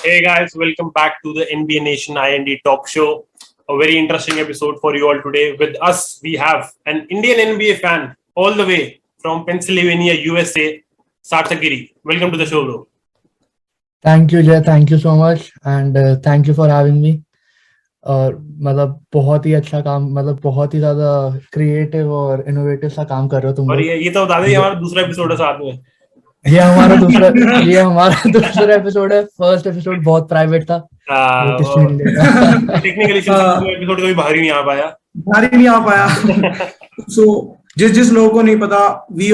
Hey guys, welcome back to the NBA Nation IND Talk Show. A very interesting episode for you all today. With us, we have an Indian NBA fan all the way from Pennsylvania, USA, Sarthak Giri. Welcome to the show, bro. Thank you Jay, thank you so much and thank you for having me. और मतलब बहुत ही अच्छा काम, मतलब बहुत ही ज्यादा creative और innovative सा काम कर रहे हो तुम और लोग। ये तो बता दें, ये हमारा दूसरा एपिसोड है साथ में। ये हमारा दूसरा एपिसोड है। फर्स्ट एपिसोड बहुत प्राइवेट था, वो किसी ने नहीं देखा। टेक्निकली एपिसोड कभी बाहर ही नहीं आ पाया। सो जिस लोगों को नहीं पता, we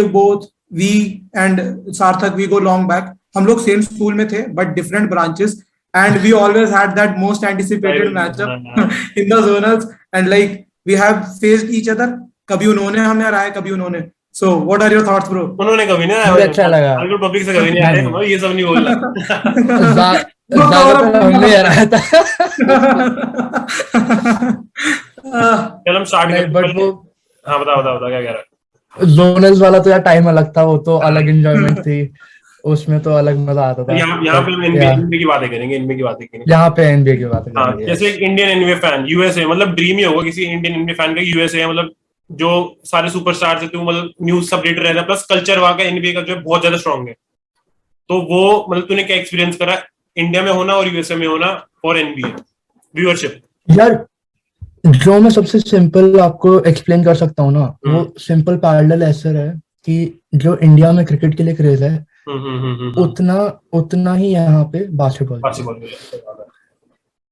and Sarthak we go long back. हम लोग सेम स्कूल में थे but different branches, and we always had that most anticipated matchup in the zonals, and like we have faced each other. कभी उन्होंने हमें हराया, कभी उन्होंने। So what are your thoughts bro? उन्होंने कभी नहीं मुझे अच्छा लगा। पब्लिक से कभी नहीं आए, हम ये सब नहीं बोलना। ज्यादातर हमने हराया था। चल हम स्टार्ट करते हैं। बट वो हाँ बताओ क्या कह रहा है? जोनल्स वाला तो यार टाइम अलग था, वो तो अलग एंजॉयमेंट थी, उसमें तो अलग मजा आता था। यहाँ पे हम एनबीए की बातें करेंगे, यहाँ पे एनबीए की बातें हाँ, करेंगे। जैसे एक इंडियन एनबीए फैन यूएसए, मतलब ड्रीम ही होगा किसी इंडियन एनबीए फैन का। यूएसए मतलब जो सारे सुपरस्टार्स है, तो मतलब न्यूज सब अपडेटेड रहता है, प्लस कल्चर वहाँ का एनबीए का जो है बहुत ज्यादा स्ट्रॉन्ग है। तो वो मतलब तूने क्या एक्सपीरियंस करा इंडिया में होना और यूएसए में होना फॉर एनबीए व्यूअरशिप? यार जो मैं सबसे सिंपल आपको एक्सप्लेन कर सकता हूँ ना, वो सिंपल पैरेलल ऐसा है कि जो इंडिया में क्रिकेट के लिए क्रेज है, उतना ही यहाँ पे बास्केटबॉल।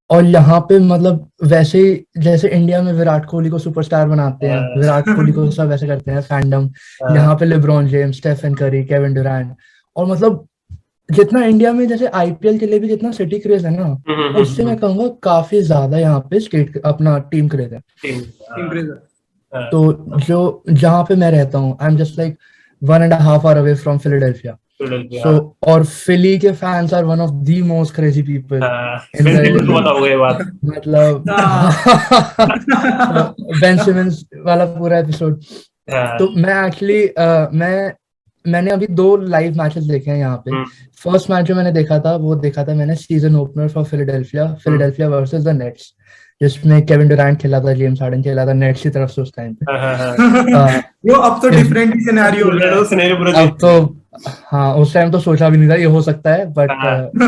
और यहाँ पे मतलब वैसे जैसे इंडिया में विराट कोहली को सुपरस्टार बनाते हैं, विराट कोहली को सब वैसे करते हैं फैंडम, यहाँ पे LeBron James, Stephen Curry, Kevin Durant. और मतलब जितना इंडिया में जैसे आईपीएल के लिए भी जितना सिटी क्रेज है ना, उससे मैं कहूँगा काफी ज्यादा यहाँ पे स्टेट अपना टीम क्रेज है। तो जो जहाँ पे मैं रहता हूँ, I am just like 1.5 hour away from Philadelphia. So और फिली के fans are one of the most crazy people in the, मतलब बेन सिमंस वाला पूरा एपिसोड। तो मैं एक्चुअली मैंने अभी 2 लाइव मैचेस देखे हैं यहाँ पे। फर्स्ट मैच जो मैंने देखा था मैंने season opener for Philadelphia versus the nets, जिसमें केविन ड्यूरैंट खेला था, जेम्स हार्डन खेला था नेट्स की तरफ से उस टाइम पे। वो अब तो डिफरेंट सिनेरियो हो गया। अब तो हाँ, उस टाइम तो सोचा भी नहीं था ये हो सकता है, बट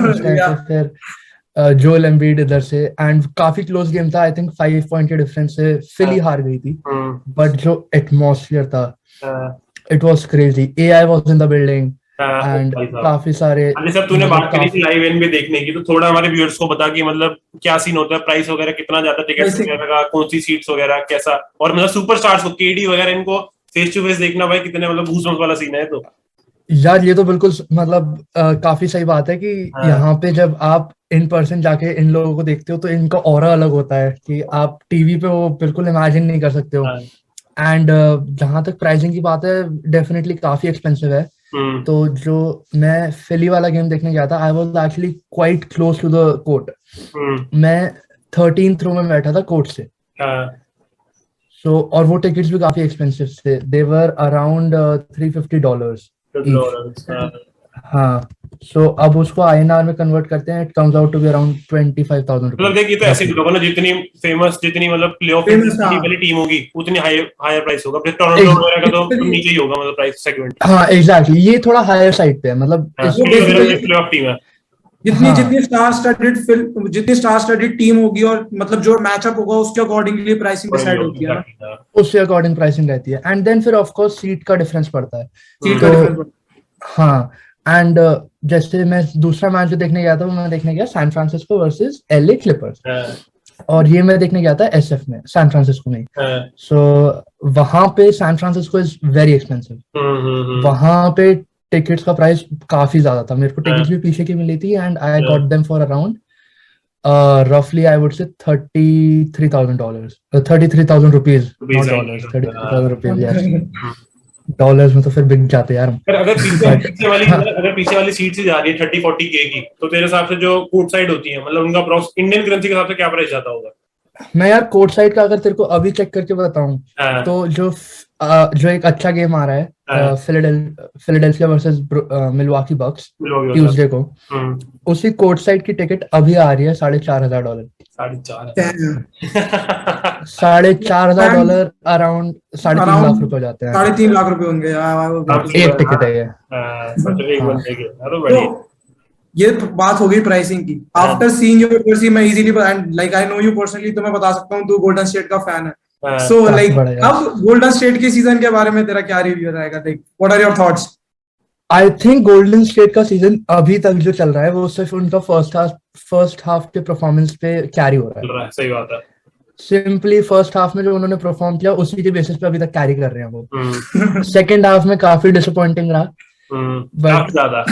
उस टाइम पे फिर जोएल एम्बिड इधर से, एंड काफी क्लोज गेम था। आई थिंक 5 पॉइंट के डिफरेंस से फिली हार गई थी, बट जो एटमॉस्फेयर था, it was crazy. AI was in the building and काफी सारे। सर तूने बात करी थी लाइव एनबीए देखने की, तो थोड़ा हमारे व्यूअर्स को बता कि मतलब क्या सीन होता है, प्राइस वगैरह कितना जाता है, टिकट्स वगैरह का, कौन सी सीट्स वगैरह कैसा, और मतलब सुपरस्टार्स को, केडी वगैरह, इनको फेस टू फेस देखना भाई कितने मतलब गूज़बम्प्स वाला सीन है। तो यार ये तो बिल्कुल मतलब काफी सही बात है कि यहाँ पे जब आप इन पर्सन जाके इन लोगों को देखते हो तो इनका ऑरा अलग होता है कि आप टीवी पे वो बिल्कुल इमेजिन नहीं कर सकते हो। एंड जहां तक प्राइसिंग की बात है, डेफिनेटली काफी एक्सपेंसिव है। तो जो मैं फिली वाला गेम देखने गया था, I was actually quite close to the court. मैं 13th रो में बैठा था कोर्ट से। सो और वो टिकट्स भी काफी एक्सपेंसिव थे, दे वर अराउंड $350 हाँ। सो अब उसको आईएनआर में कन्वर्ट करते हैं, it comes out to be around 25,000 rupees. मतलब देखिए तो ऐसे भी होगा ना, जितनी फेमस, जितनी मतलब प्लेऑफ वाली टीम होगी उतनी हायर प्राइस होगा। फिर टोरंटो वगैरह का तो नीचे ही होगा, मतलब प्राइस सेगमेंट। हाँ एग्जैक्टली, ये थोड़ा हायर साइड पे है, मतलब प्लेऑफ टीम है। जितनी स्टार स्टडीड टीम होगी और मतलब जो मैचअप होगा उसके अकॉर्डिंगली प्राइसिंग डिसाइड होती है ना, उसके अकॉर्डिंग प्राइसिंग रहती है। एंड देन फिर ऑफ कोर्स सीट का डिफरेंस पड़ता है। हाँ, एंड जैसे मैं दूसरा मैच जो देखने गया था, वो मैं देखने गया San Francisco versus LA Clippers, और ये मैं देखने गया था एसएफ में, सैन फ्रांसिस्को में। सो वहां पे San Francisco is very expensive. वहां पे टिकट्स का प्राइस काफी ज्यादा था। मेरे को टिकट्स भी पीछे की मिली थी, and I got them for around roughly I would say $33,000, 33,000 rupees, not dollars, 33,000 rupees, yes. Dollars में तो फिर बिक जाते यार। अगर पीछे वाली सीट से जा रही है 30-40 के की, तो तेरे हिसाब से जो कोर्ट साइड होती है, मतलब उनका इंडियन करेंसी के हिसाब से क्या प्राइस जाता होगा? मैं यार कोर्ट साइड का अगर तेरे को अभी चेक करके बताऊं, तो जो एक अच्छा गेम आ रहा है फिलाडेल्फिया वर्सेस मिलवाकी बक्स मिलोगे ट्यूसडे को, हम्म उसी कोर्ट साइड की टिकट अभी आ रही है $4,500। 4,500 $4,500 अराउंड 3.5 लाख रुपए हो जाते हैं। 3.5 लाख रुपए होंगे यार। एक टिकट है ये। मतलब एक हाँ। बंदे के तो बढ़िया। तो ये बात हो गई प्राइसिंग की। आफ्टर सीइंग योर जर्सी मैं easily and like I know you personally, तो मैं बता सकता हूँ तू गोल्डन स्टेट का फैन है। सो काफी लाइक बड़ा यार। अब गोल्डन स्टेट के सीजन के बारे में तेरा क्या रिव्यू रहेगा? Like what are your thoughts? I think golden state का सीजन अभी तक जो चल रहा है वो सिर्फ उनका फर्स्ट हाफ के परफॉर्मेंस पे कैरी हो रहा है। सही बात है। सिंपली फर्स्ट हाफ में जो उन्होंने परफॉर्म किया उसी के बेसिस पे अभी तक कैरी कर रहे हैं वो। हम्म सेकेंड हाफ में काफी डिसअपॉइंटिंग रहा, काफी बट ज्यादा।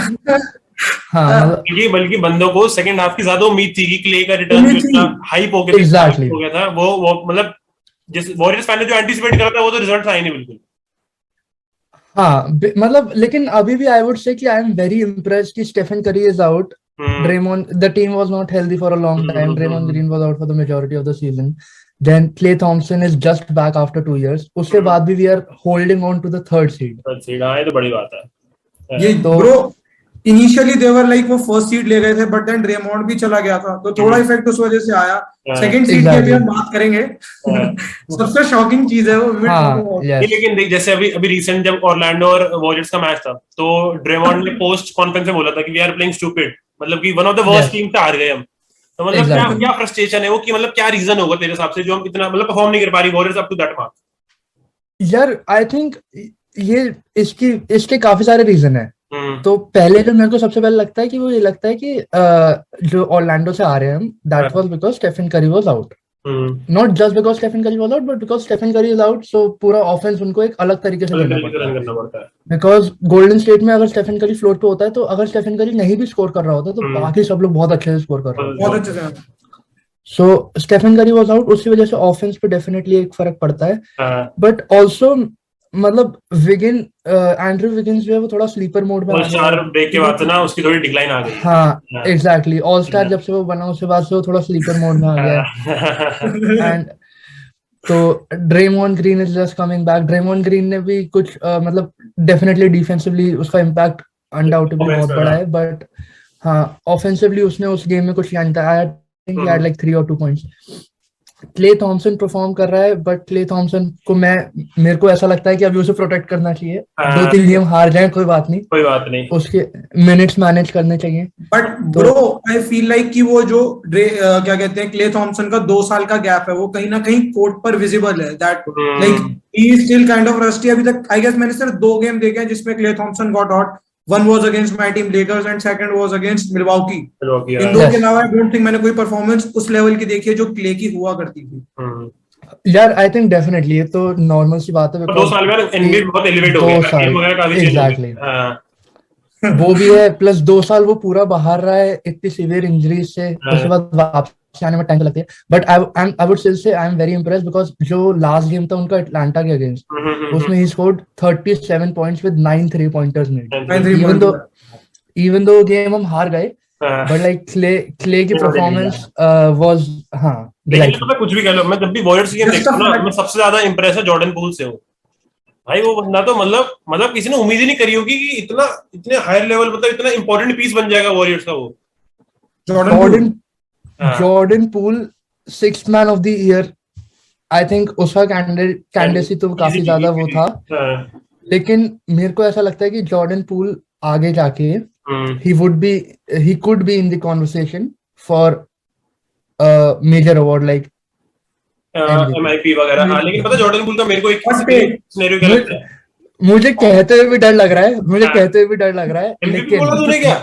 हाँ मतलब बल्कि बंदों को सेकंड हाफ की ज्यादा उम्मीद थी कि क्ले का रिटर्न जो इतना हाइप हो गया Exactly. हो गया था, वो मतलब जिस वॉरियर्स फैन ने जो एंटिसिपेट करा था वो तो रिजल्ट था ही नहीं बिल्कुल। हाँ मतलब लेकिन अभी भी आई वुड से कि आई एम वेरी इम्प्रेस्ड कि Stephen Curry is out, Draymond, the team was not healthy for a long time. Draymond Green was out for the majority of the season. Then Klay Thompson is just back after 2 years. उसके बाद भी we are holding on to the third seed. ये तो बड़ी बात है। ये तो- ब्रो इनिशियली देवर लाइक वो फर्स्ट सीड ले गए थे, बट देन ड्रेमॉन्ड भी चला गया था तो थोड़ा इफेक्ट उस वजह से आया। सेकंड सीड की अभी हम बात करेंगे। सबसे शॉकिंग चीज है वो हाँ yes. लेकिन देख जैसे अभी रिसेंट जब ऑरलैंडो और वॉरियर्स का मैच था तो ड्रेमॉन्ड ने पोस्ट कॉन्फ्रेंस में बोला था कि वी आर प्लेइंग स्टूपिड, मतलब कि one of the worst team से हार गए हम। तो मतलब Exactly. क्या फ्रस्ट्रेशन है वो कि मतलब क्या रीजन होगा तेरे हिसाब से जो हम इतना मतलब परफॉर्म नहीं कर पा रही Warriors up to that mark? यार आई थिंक ये इसके काफी सारे रीजन है। हम्म तो पहले जो मेरे को सबसे पहले लगता है कि वो ये लगता है कि जो ऑरलैंडो से आ रहे हैं हम, that was because Stephen Curry was out. Not just because Stephen Curry was out but because Stephen Curry is out, so पूरा ऑफेंस उनको एक अलग तरीके से करना पड़ता है। करना पड़ता है बिकॉज गोल्डन स्टेट में अगर स्टेफन करी फ्लोर पे होता है तो अगर स्टेफन करी नहीं भी स्कोर कर रहा होता तो बाकी सब लोग बहुत अच्छे से स्कोर कर रहे होते। बहुत अच्छे से। सो स्टेफन करी वाज आउट, उसकी वजह से ऑफेंस पे डेफिनेटली एक फर्क पड़ता है। बट ऑल्सो मतलब एंड्रू विगिंस जो है वो थोड़ा स्लीपर मोड में आ गया स्टार ब्रेक के बाद से ना उसकी थोड़ी डिक्लाइन आ गई। हाँ एग्जैक्टली, ऑल स्टार जब से वो बना उसके बाद से वो थोड़ा स्लीपर मोड में आ गया। एंड तो Draymond Green is just coming back. Draymond Green ने भी कुछ मतलब डेफिनेटली डिफेंसिवली उसका इम्पैक्ट अनडाउटेबली बहुत बड़ा है, बट हाँ ऑफेंसिवली उसने उस गेम में कुछ यानी था। I think he had like 3 or 2 points। Klay Thompson perform कर रहा है, बट क्ले थॉमसन को मेरे को ऐसा लगता है कि अभी उसे प्रोटेक्ट करना चाहिए। 2-3 गेम हार जाए कोई बात नहीं, उसके मिनट्स मैनेज करने चाहिए। But bro I feel like कि वो जो क्या कहते हैं क्ले थॉमसन का 2 साल का गैप है वो कहीं ना कहीं कोर्ट पर विजिबल है। That like he is still kind of rusty. अभी तक आई गेस मैंने सिर्फ 2 गेम देखे हैं जिसमें Klay Thompson got hot. One was against my team Lakers and second was against Milwaukee. इन दो के अलावा I don't think मैंने कोई परफॉर्मेंस उस लेवल की देखी है जो क्ले की हुआ करती थी। यार आई थिंक डेफिनेटली ये तो नॉर्मल सी बात है। 2 साल में एनबीए बहुत एलिवेट हो गया, गेम वगैरह काफी चेंज हो गया। वो भी है, प्लस 2 साल वो पूरा बाहर रहा है इतनी सीवियर इंजरी से, उसके बाद वापस आने में टाइम लगती है। But I would still say I am very impressed because जो लास्ट गेम था उनका अटलांटा के अगेंस्ट, उसमें he scored 37 points with 9 3-pointers made. Even though game हम हार गए, बट लाइक क्ले की परफॉर्मेंस वाज लेकिन मैं कुछ भी कह लो, मैं जब भी वॉरियर्स गेम देखता हूं ना मैं सबसे ज्यादा इंप्रेस है जॉर्डन पूल से हूं भाई। वो बंदा तो मतलब किसी ने उम्मीद ही नहीं करी होगी कि इतने हायर लेवल मतलब इतना इंपॉर्टेंट पीस बन जाएगा वॉरियर्स का वो। Jordan pool 6th man of the year, I think उसका कैंडिडेसी तो काफी ज्यादा वो था। लेकिन मेरे को ऐसा लगता है कि जॉर्डन पूल आगे जाके he could be in the conversation for a major award like MIP वगैरह। लेकिन पता जॉर्डन पूल का मेरे को एक सिनेरियो क्या लगता है, मुझे कहते हुए भी डर लग रहा है, MVP बोला तूने क्या?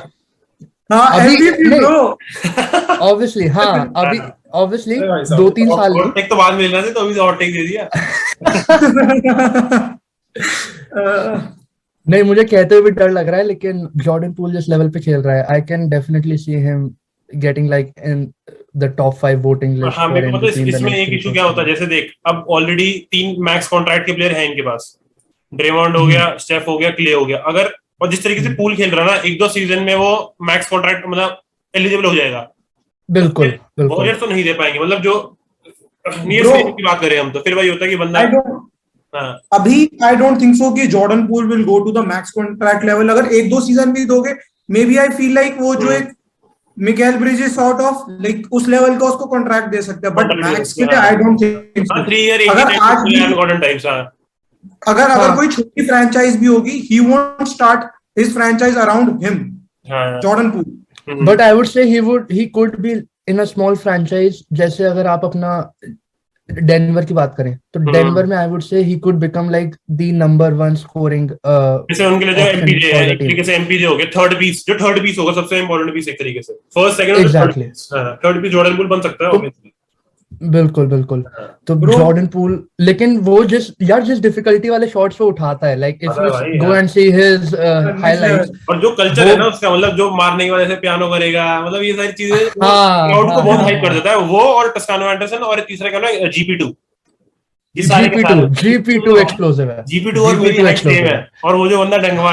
ऑब्वियसली अभी ऑब्वियसली 2-3 साल एक तो बाद में लेना था तो अभी और टेक दे दिया। नहीं, मुझे कहते हुए भी डर लग रहा है, लेकिन जॉर्डन पूल जिस लेवल पे खेल रहा है I can definitely see him getting like in the top 5 voting list. हाँ, मेरे को पता है इसमें एक इशू क्या होता है, जैसे देख अब ऑलरेडी 3 मैक्स कॉन्ट्रैक्ट के प्लेयर हैं इनके पास। ड्रेमॉन्ड हो गया, स्टेफ हो गया, क्ले हो गया। अगर और जिस तरीके से पूल खेल रहा है ना 1-2 सीजन में वो मैक्स कॉन्ट्रैक्ट मतलब एलिजिबल हो जाएगा। बिल्कुल वॉरियर्स तो नहीं दे पाएंगे, मतलब जो नियर की बात करें हम तो फिर वही होता है कि बंदा हाँ अभी आई डोंट थिंक सो कि Jordan Poole will go to the max contract level. अगर 1-2 सीजन भी दोगे, maybe I feel like वो जो एक Mikal Bridges sort of like उस लेवल का उसको कॉन्ट्रैक्ट दे सकते हैं, बट मैक्स के लिए I don't think so. 3 year अगर आज भी गॉर्डन टाइप्स। अगर हाँ। कोई छोटी फ्रैंचाइज भी होगी, he won't start his franchise around him, Jordan pool. But I would से he could be in a small franchise. जैसे अगर आप अपना डेनवर की बात करें तो डेनवर में आई वुड से he could become like the number 1 scoring जैसे उनके लिए जो एमपीजे है, एक तरीके से एमपीजे हो गया, थर्ड पीस होगा, सबसे इंपॉर्टेंट पीस एक तरीके से, first second exactly third piece Jordan Poole बन सकता है ऑब्वियसली। बिल्कुल बिल्कुल। तो जॉर्डन पूल, लेकिन वो जिस डिफिकल्टी वाले शॉट्स वो उठाता है, like if you go and see his highlights, और जो कल्चर है ना उसका, मतलब जो मारने की वजह से पियानो करेगा, मतलब ये सारी चीजें क्राउड को बहुत हाइप कर देता है वो। और टस्कानो एंडरसन और तीसरा क्या है जीपी2, जीपी2 एक्सप्लोसिव है, जीपी2 और मेरी हाइट सेम है, और वो जो बंदा डंगवा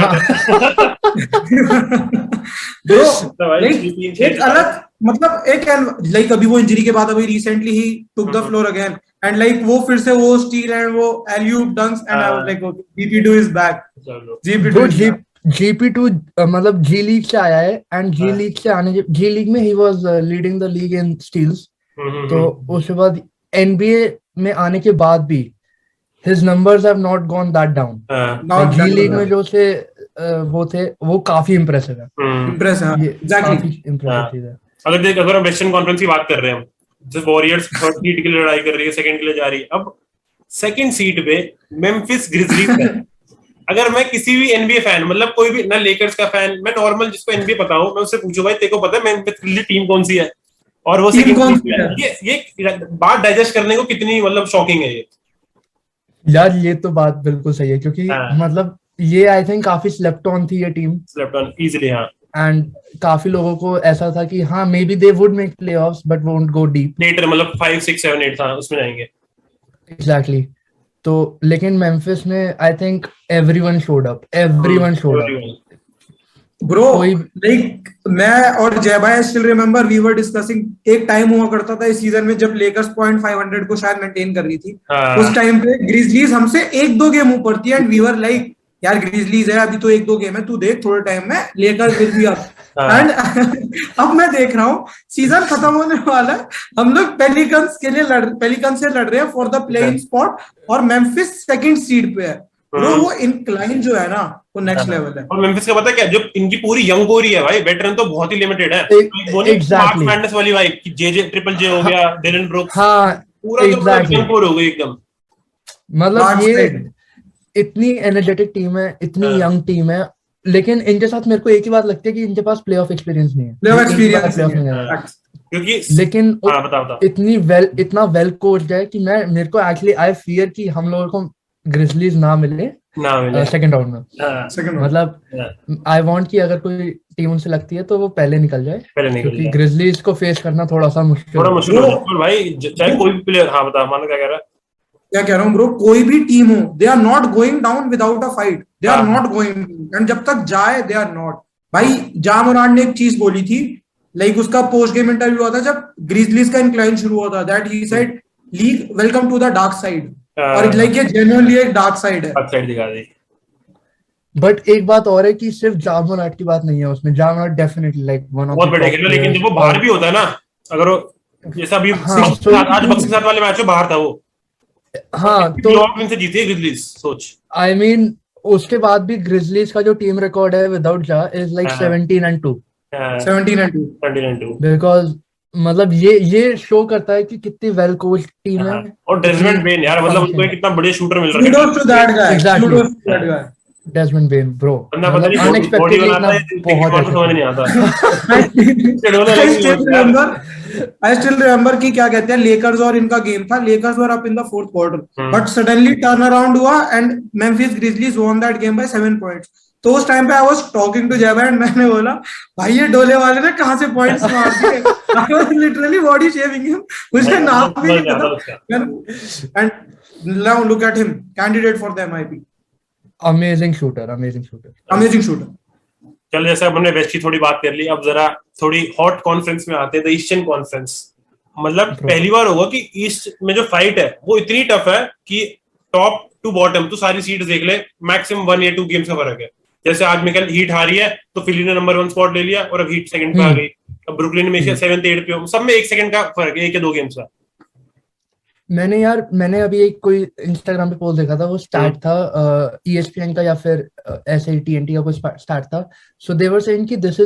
एक अलग मतलब एक लाइक अभी वो इंजरी के बाद अभी रिसेंटली ही took the floor again and like वो फिर से वो स्टील एंड वो alley oop dunks and I was like GP two is back. GP two मतलब जी लीग से आया है एंड जी लीग में he was leading the league in steals. तो उसके बाद एनबीए में आने के बाद भी his numbers have not gone that down. G League में जो से वो थे वो काफी इम्प्रेसिव है। एग्जैक्टली। अगर हम वेस्टर्न कॉन्फ्रेंस की बात कर रहे हैं, जैसे वॉरियर्स थर्ड सीड के लिए लड़ाई कर रही है, सेकंड के लिए जा रही है, अब सेकंड सीड पे मेम्फिस ग्रिजलीज है। अगर मैं किसी भी एनबीए फैन, मतलब कोई भी, ना लेकर्स का फैन, मैं नॉर्मल जिसको एनबीए पता हो, मैं उससे पूछूं भाई तेरे को पता है मेम्फिस ग्रिजलीज टीम कौन सी है और वो सेकंड कौन सी है, ये बात डाइजेस्ट करने को कितनी मतलब शॉकिंग है ये यार। ये तो बात बिल्कुल सही है क्योंकि मतलब ये आई थिंक काफी स्लेप्ट ऑन थी ये टीम, स्लेप्ट ऑन इजीली। हाँ, एंड काफी लोगों को ऐसा था कि हाँ maybe they would make playoffs but won't go deep, later मतलब 5 6 7 8 था उसमें जाएंगे। एग्जैक्टली। तो लेकिन मेम्फिस में I think everyone showed up bro. Like मैं और जय भाई still remember we were discussing, एक टाइम हुआ करता था इस सीजन में जब लेकर्स 0.500 को शायद मेंटेन कर रही थी। उस टाइम पे ग्रिजलीज हमसे 1-2 गेम ऊपर थी एंड वी वर लाइक यार ग्रिजलीज है, अभी तो 1-2 गेम है, तू देख थोड़े टाइम में Lakers will be up. And अब मैं देख रहा हूँ सीजन खत्म होने वाला है, हम लोग पेलिकन्स से लड़ रहे हैं फॉर द प्लेइंग स्पॉट और मेम्फिस सेकंड सीड पे है। वो इंक्लाइन जो है ना वो नेक्स्ट लेवल है। और मेम्फिस का पता है क्या, जो इनकी पूरी यंग कोर ही है भाई, वेटरन तो बहुत ही लिमिटेड है। एग्जैक्टली मैडनेस वाली वाइब कि जे ट्रिपल जे हो गया, डिलन ब्रुक्स, हाँ पूरा जो यंग कोर हो गई एकदम। मतलब ये इतनी एनर्जेटिक टीम है, इतनी यंग टीम है, लेकिन इनके साथ मेरे को एक ही बात लगती है कि इनके पास प्लेऑफ एक्सपीरियंस नहीं है। क्योंकि लेकिन बता इतना वेल कोच्ड है कि मेरे को एक्चुअली आई फियर कि हम लोगों को ग्रिजलीज ना मिले सेकंड राउंड में। मतलब आई वांट कि अगर कोई टीम उनसे लगती है तो वो पहले निकल जाए, क्योंकि ग्रिजलीज को फेस करना थोड़ा सा मुश्किल है भाई। चाहे कोई भी प्लेयर, हाँ बता मानो क्या कह रहा हूँ ब्रो, कोई भी टीम हो, they are not going down without a fight, they are not going, and जब तक जाए दे आर नॉट। भाई जा मोरान ने एक चीज बोली थी, लाइक उसका पोस्ट गेम इंटरव्यू हुआ था जब ग्रिजलीज का इंक्लाइन शुरू हुआ था, that he said league welcome to the dark side, और लाइक ये जेन्युइनली एक डार्क साइड है, डार्क साइड दिखा दी। बट एक बात और है कि सिर्फ जा मोरान की बात नहीं है उसमें, जा Moran definitely like one of बहुत बड़े खेल, लेकिन जब वो बाहर भी होता है ना, अगर जैसा भी आज बक्सी के साथ वाले मैच में बाहर था वो, हाँ तो से जीती है ग्रिजलीज, सोच। आई मीन उसके बाद भी ग्रिजलीज का जो टीम रिकॉर्ड है विदाउट जा इज लाइक 17-2 बिकॉज मतलब ये शो करता है कि कितनी वेल कोच्ड टीम है। और डेजमंड बेन यार, मतलब उनको एक कितना बड़े शूटर मिल रहा है। डेजमंड बेन ब्रो, अनएक्सपेक्टेडली बहुत समझ नहीं आता। आई स्टिल रिमेंबर कि क्या कहते हैं, लेकर्स और इनका गेम था, Lakers were up in the fourth quarter but suddenly turn around हुआ and Memphis Grizzlies won that game by 7 points. तो उस टाइम पे I was talking to Jay and मैंने बोला भाई ये डोले वाले ने कहां से पॉइंट्स मार दिए, I was literally body shaming him, मुझे नाम भी नहीं पता। And now look at him, candidate for the MIP. Amazing shooter. चल, जैसे हमने वेस्ट की थोड़ी बात कर ली, अब जरा थोड़ी हॉट कॉन्फ्रेंस में आते हैं, द ईस्टर्न कॉन्फ्रेंस। मतलब पहली बार होगा कि ईस्ट में जो फाइट है वो इतनी टफ है कि टॉप टू बॉटम तो सारी सीड्स देख ले, मैक्सिमम 1 या 2 गेम्स का फर्क है। जैसे आज मिकल हीट हारी है तो फिली ने नंबर 1 स्पॉट ले लिया और अब हीट सेकंड पे आ गई, अब ब्रुकलिन में 7th 8th पे हो, सब में 1 सेकंड का फर्क है, 1 या 2 गेम्स का। मैंने अभी एक कोई इंस्टाग्राम पे पोस्ट देखा था, वो स्टार्ट था ESPN का या फिर ऐसे TNT का कोई स्टार्ट था। सो दे वर सेइंग कि this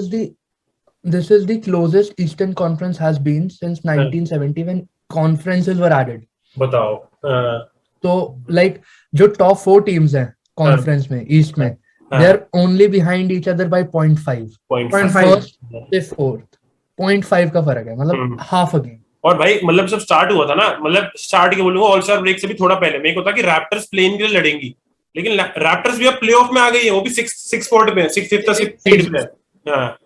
is the closest Eastern Conference has been since 1970 when conferences were added. बताओ। तो लाइक जो टॉप 4 टीम्स हैं कॉन्फ्रेंस में ईस्ट में, they are only behind each other by 0.5 first से fourth 0.5 का फर्क है, मतलब हाफ अ गेम। और भाई मतलब जब स्टार्ट हुआ था ना, मतलब स्टार्ट के बोलूंगा ऑल स्टार ब्रेक से भी थोड़ा पहले में एक होता कि रैप्टर्स प्लेन के लिए लड़ेंगी, लेकिन रैप्टर्स भी अब प्लेऑफ में आ गई है, वो भी 6 स्पॉट पे है, 6th सीड पे है।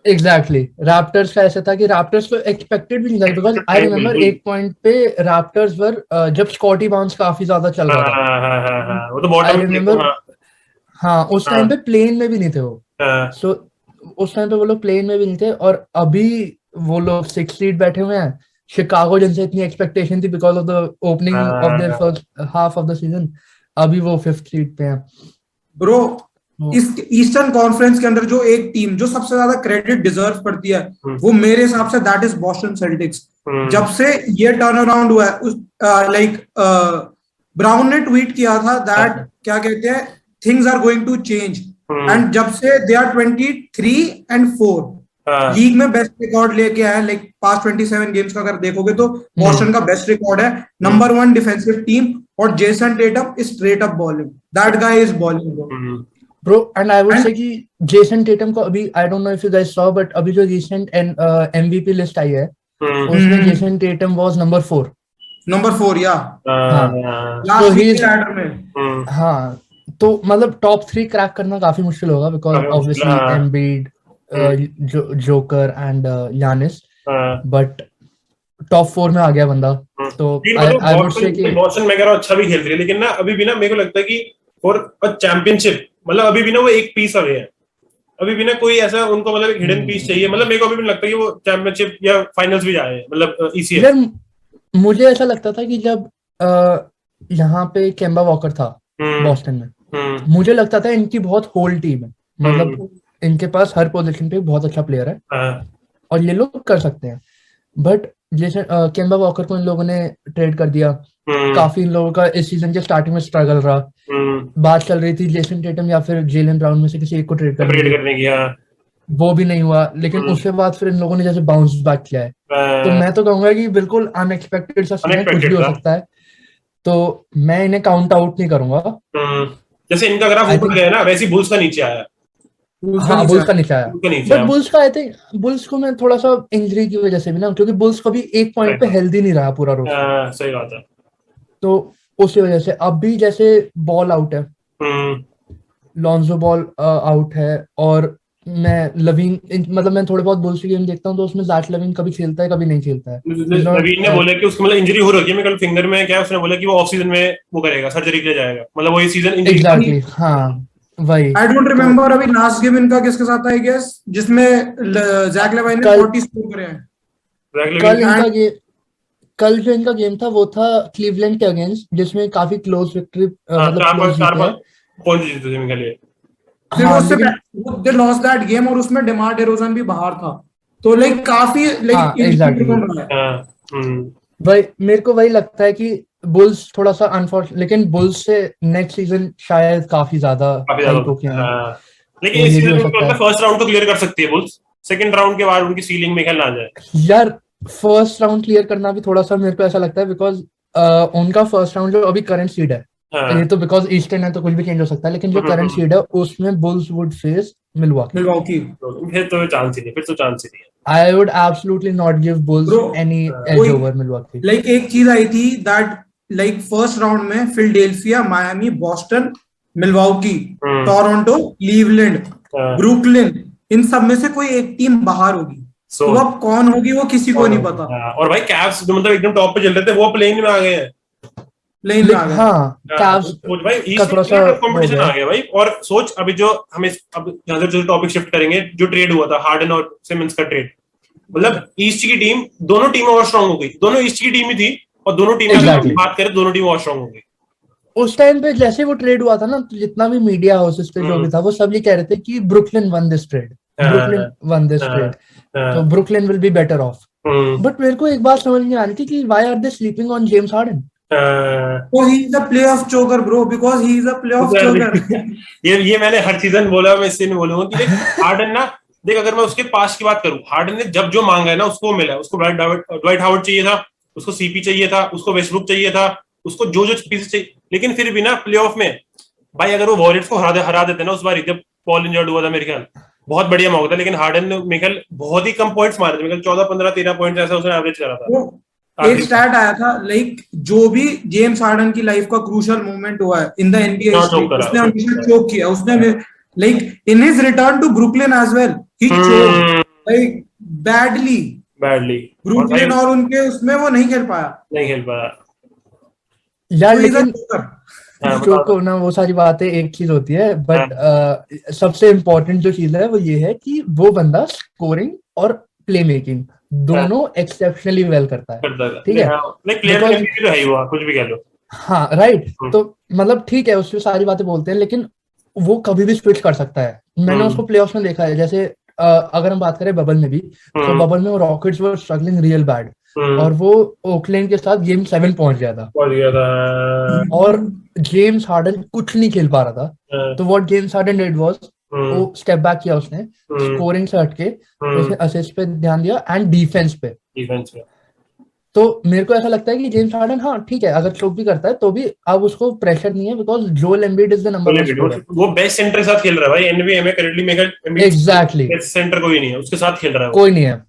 एग्जैक्टली रैप्टर्स का ऐसा था कि रैप्टर्स को एक्सपेक्टेड भी नहीं था, बिकॉज आई रिमेम्बर एक पॉइंट पे रैप्टर्स वर जब स्कॉटी बाउंस काफी ज्यादा चल रहा था, वो तो बॉटम आई रिमेम्बर, हाँ उस टाइम पे प्लेन में भी नहीं थे वो, सो उस टाइम पे वो लोग प्लेन में भी नहीं थे, और अभी वो लोग 6th सीड बैठे हुए हैं। शिकागो जिनसे इतनी एक्सपेक्टेशन थी because of the opening of their first half of the season, अभी वो 5th सीड पे हैं। ब्रो इस ईस्टर्न कॉन्फ्रेंस के अंदर जो एक टीम जो सबसे ज्यादा क्रेडिट डिजर्व करती है, वो मेरे हिसाब say that is Boston sales tax. जब से ये टर्न अराउंड हुआ है, उस लाइक ब्राउन ने ट्वीट किया था दैट क्या कहते हैं, things are going to change, and जब से दे आर 23-4 लीग में बेस्ट रिकॉर्ड लेके आए, लाइक पास्ट 27 गेम्स का अगर देखोगे तो बॉस्टन का बेस्ट रिकॉर्ड है, नंबर 1 डिफेंसिव टीम, और Jason Tetam is straight up bowling, that guy is bowling bro. And I would say कि जेसन टेटम को अभी, I don't know if you guys saw, but अभी जो रिसेंट MVP लिस्ट आई है उसमें Jason Tetam was number 4 या last week के ladder में। हाँ तो मतलब टॉप 3 क्रैक करना काफी मुश्किल होगा, because obviously Embiid, joker and Yannis, but top 4 में आ गया बंदा। तो आई वुड से कि बॉस्टन में अच्छा भी खेल रही है, लेकिन ना अभी भी ना मेरे को लगता है कि फॉर अ चैंपियनशिप मतलब अभी भी ना वो एक पीस अवे है, अभी भी ना कोई ऐसा उनको मतलब एक हिडन पीस चाहिए, मतलब मेरे को अभी भी लगता है कि वो चैंपियनशिप या फाइनल्स भी जाए, मतलब ECF। यार मुझे ऐसा लगता था कि जब यहाँ पे केम्बा वॉकर था बॉस्टन में, मुझे लगता था इनकी बहुत होल्ड टीम है, मतलब इनके पास हर पोजीशन पे बहुत अच्छा प्लेयर है और ये लोग कर सकते हैं, बट जैसे केम्बा वॉकर को इन लोगों ने ट्रेड कर दिया, काफी इन लोगों का इस सीजन के स्टार्टिंग में स्ट्रगल रहा, बात चल रही थी जेसन टेटम या फिर जेलन ब्राउन में से किसी एक को ट्रेड करने की, वो भी नहीं हुआ, लेकिन उसके बाद फिर इन लोगों ने जैसे बाउंस बैक किया है, तो मैं तो कहूंगा कि बिल्कुल अनएक्सपेक्टेड सा सीन, कुछ भी हो सकता है, तो मैं इन्हें काउंट आउट नहीं करूंगा। जैसे इनका ग्राफ ऊपर गया ना, वैसे बुल्स का नीचे आया। हाँ बुल्स का नीचे आया, बट बुल्स का आई थिंक बुल्स को मैं थोड़ा सा इंजरी की वजह से भी ना, क्योंकि बुल्स कभी एक पॉइंट पे हेल्दी नहीं रहा पूरा रोज, सही बात है, तो उसी वजह से अब भी जैसे बॉल आउट है, लॉन्जो बॉल आउट है, और मैं लविन, मतलब मैं थोड़े बहुत बुल्स की गेम देखता हूँ तो उसमें ज़ैक लविन कभी खेलता है कभी नहीं खेलता है। लविन ने बोला कि उसको मतलब इंजरी हो रही है, मैं कल फिंगर में क्या, उसने बोला कि वो ऑफ सीजन में वो करेगा, सर्जरी के लिए जाएगा, मतलब वो ये सीजन इंजरी। एग्जैक्टली हाँ वही। आई डोंट रिमेम्बर अभी लास्ट गेम इनका किसके साथ आई गेस, जिसमें ज़ैक लविन ने 40 स्कोर करे हैं। कल जो इनका गेम था वो था क्लीवलैंड के अगेंस्ट, जिसमें काफी क्लोज विक्ट्री, मतलब कौन सी जीते थे इनके लिए, फिर उससे दे लॉस्ट दैट गेम, और उसमें डेमार डेरोजन भी बाहर था, तो लाइक काफी भाई मेरे को वही लगता है कि बुल्स थोड़ा सा अनफॉर्चुनेट, लेकिन बुल्स से नेक्स्ट सीजन शायद काफी ज्यादा हाइप होके हैं, लेकिन इस सीजन में फर्स्ट राउंड तो क्लियर कर सकती है बुल्स, सेकंड राउंड के बाद उनकी सीलिंग में खेलना आ जाए। यार फर्स्ट राउंड क्लियर करना भी थोड़ा सा मेरे को ऐसा लगता है, बिकॉज उनका फर्स्ट राउंड जो अभी करंट सीड है, ये तो बिकॉज ईस्टर्न है तो कुछ भी चेंज हो सकता है, लेकिन जो करंट सीड है उसमें बुल्स वुड फेस मिलवॉकी, फिर तो चांस ही नहीं, I would absolutely not give Bulls any edge over Milwaukee. Like एक चीज आई थी that like first round में Philadelphia, Miami, Boston, Milwaukee, Toronto, Cleveland, Brooklyn, इन सब में से कोई एक टीम बाहर होगी, तो अब कौन होगी वो किसी को नहीं पता। और भाई कैव्स जो मतलब एकदम टॉप पे चल रहे थे वो प्लेइंग में आ गए हैं, हाँ कैव्स भाई ईस्ट में कंपटीशन आ गया भाई। और सोच अभी जो हमें अब जो टॉपिक शिफ्ट करेंगे, जो ट्रेड हुआ था हार्डन और सिमंस का ट्रेड, मतलब ईस्ट की टीम, दोनों टीमें और स्ट्रांग हो गई, दोनों ईस्ट की टीम ही थी और दोनों टीमें बात करें दोनों टीमें और स्ट्रांग हो गई, उस टाइम पे जैसे वो ट्रेड हुआ था ना, तो जितना भी मीडिया हाउसेस पे जो भी था, वो सब ये कह रहे थे कि Brooklyn won this trade, Brooklyn won this trade, तो Brooklyn will be better off. But मेरे को एक बात समझ नहीं आ रही थी कि why are they sleeping on James Harden? So he is a playoff choker, bro, because he is a playoff choker. ये मैंने हर सीजन बोला, मैं इससे नहीं बोलूंगा कि हार्डन ना, देख अगर मैं उसके पास की बात करूं, हार्डन ने जब जो मांगा है ना उसको मिला। उसको ड्वाइट हावर्ड चाहिए था, उसको सीपी चाहिए था, उसको वेस्टब्रुक चाहिए था, उसको जो जो पीसेस चाहिए। लेकिन फिर भी ना प्लेऑफ में भाई अगर वो वॉरियर्स को हरा देते ना उस बार जब पॉल इंजर्ड हुआ था, मेरे ख्याल बहुत बढ़िया मौका था। लेकिन हार्डन ने मेरे ख्याल बहुत ही कम पॉइंट्स मारे थे, मेरे ख्याल 14 15 13 पॉइंट्स ऐसा उसने एवरेज करा था। एक स्टैट आया था, लाइक जो भी जेम्स हार्डन की लाइफ का क्रूशियल मोमेंट हुआ है इन द एनबीए हिस्ट्री, उसने हमेशा चोक किया। उसने like in his return to Brooklyn as well he choke like badly Brooklyn, और उनके उसमें वो नहीं खेल पाया यार। लेकिन चोक होना वो सारी बातें एक चीज होती है, बट सबसे इम्पोर्टेंट जो चीज है वो ये है कि वो बंदा स्कोरिंग और प्ले मेकिंग दोनों एक्सेप्शनली वेल करता है, ठीक है? कुछ भी कह लो। हाँ राइट। तो मतलब ठीक है, उससे सारी बातें बोलते हैं, लेकिन वो कभी भी स्विच कर सकता है। मैंने उसको प्लेऑफ्स में देखा है। जैसे अगर हम बात करें बबल में भी, तो बबल में rockets were struggling real bad, और वो ओकलैंड के साथ गेम 7 पहुंच गया था, और जेम्स हार्डन कुछ नहीं खेल पा रहा था। तो what James harden did was, वो स्टेप बैक किया उसने, स्कोरिंग से हटके उसने असिस्ट पे ध्यान दिया एंड डिफेंस पे। तो मेरे को ऐसा लगता है कि जेम्स हार्डन, हाँ ठीक है, अगर चोक भी करता है तो भी अब उसको प्रेशर नहीं है, because Joel Embiid is the number 1 scorer. वो बेस्ट सेंटर के साथ खेल रहा है भाई एनबीए में करंटली। एग्जैक्टली, बेस्ट सेंटर कोई नहीं है उसके साथ खेल रहा है, कोई नहीं है।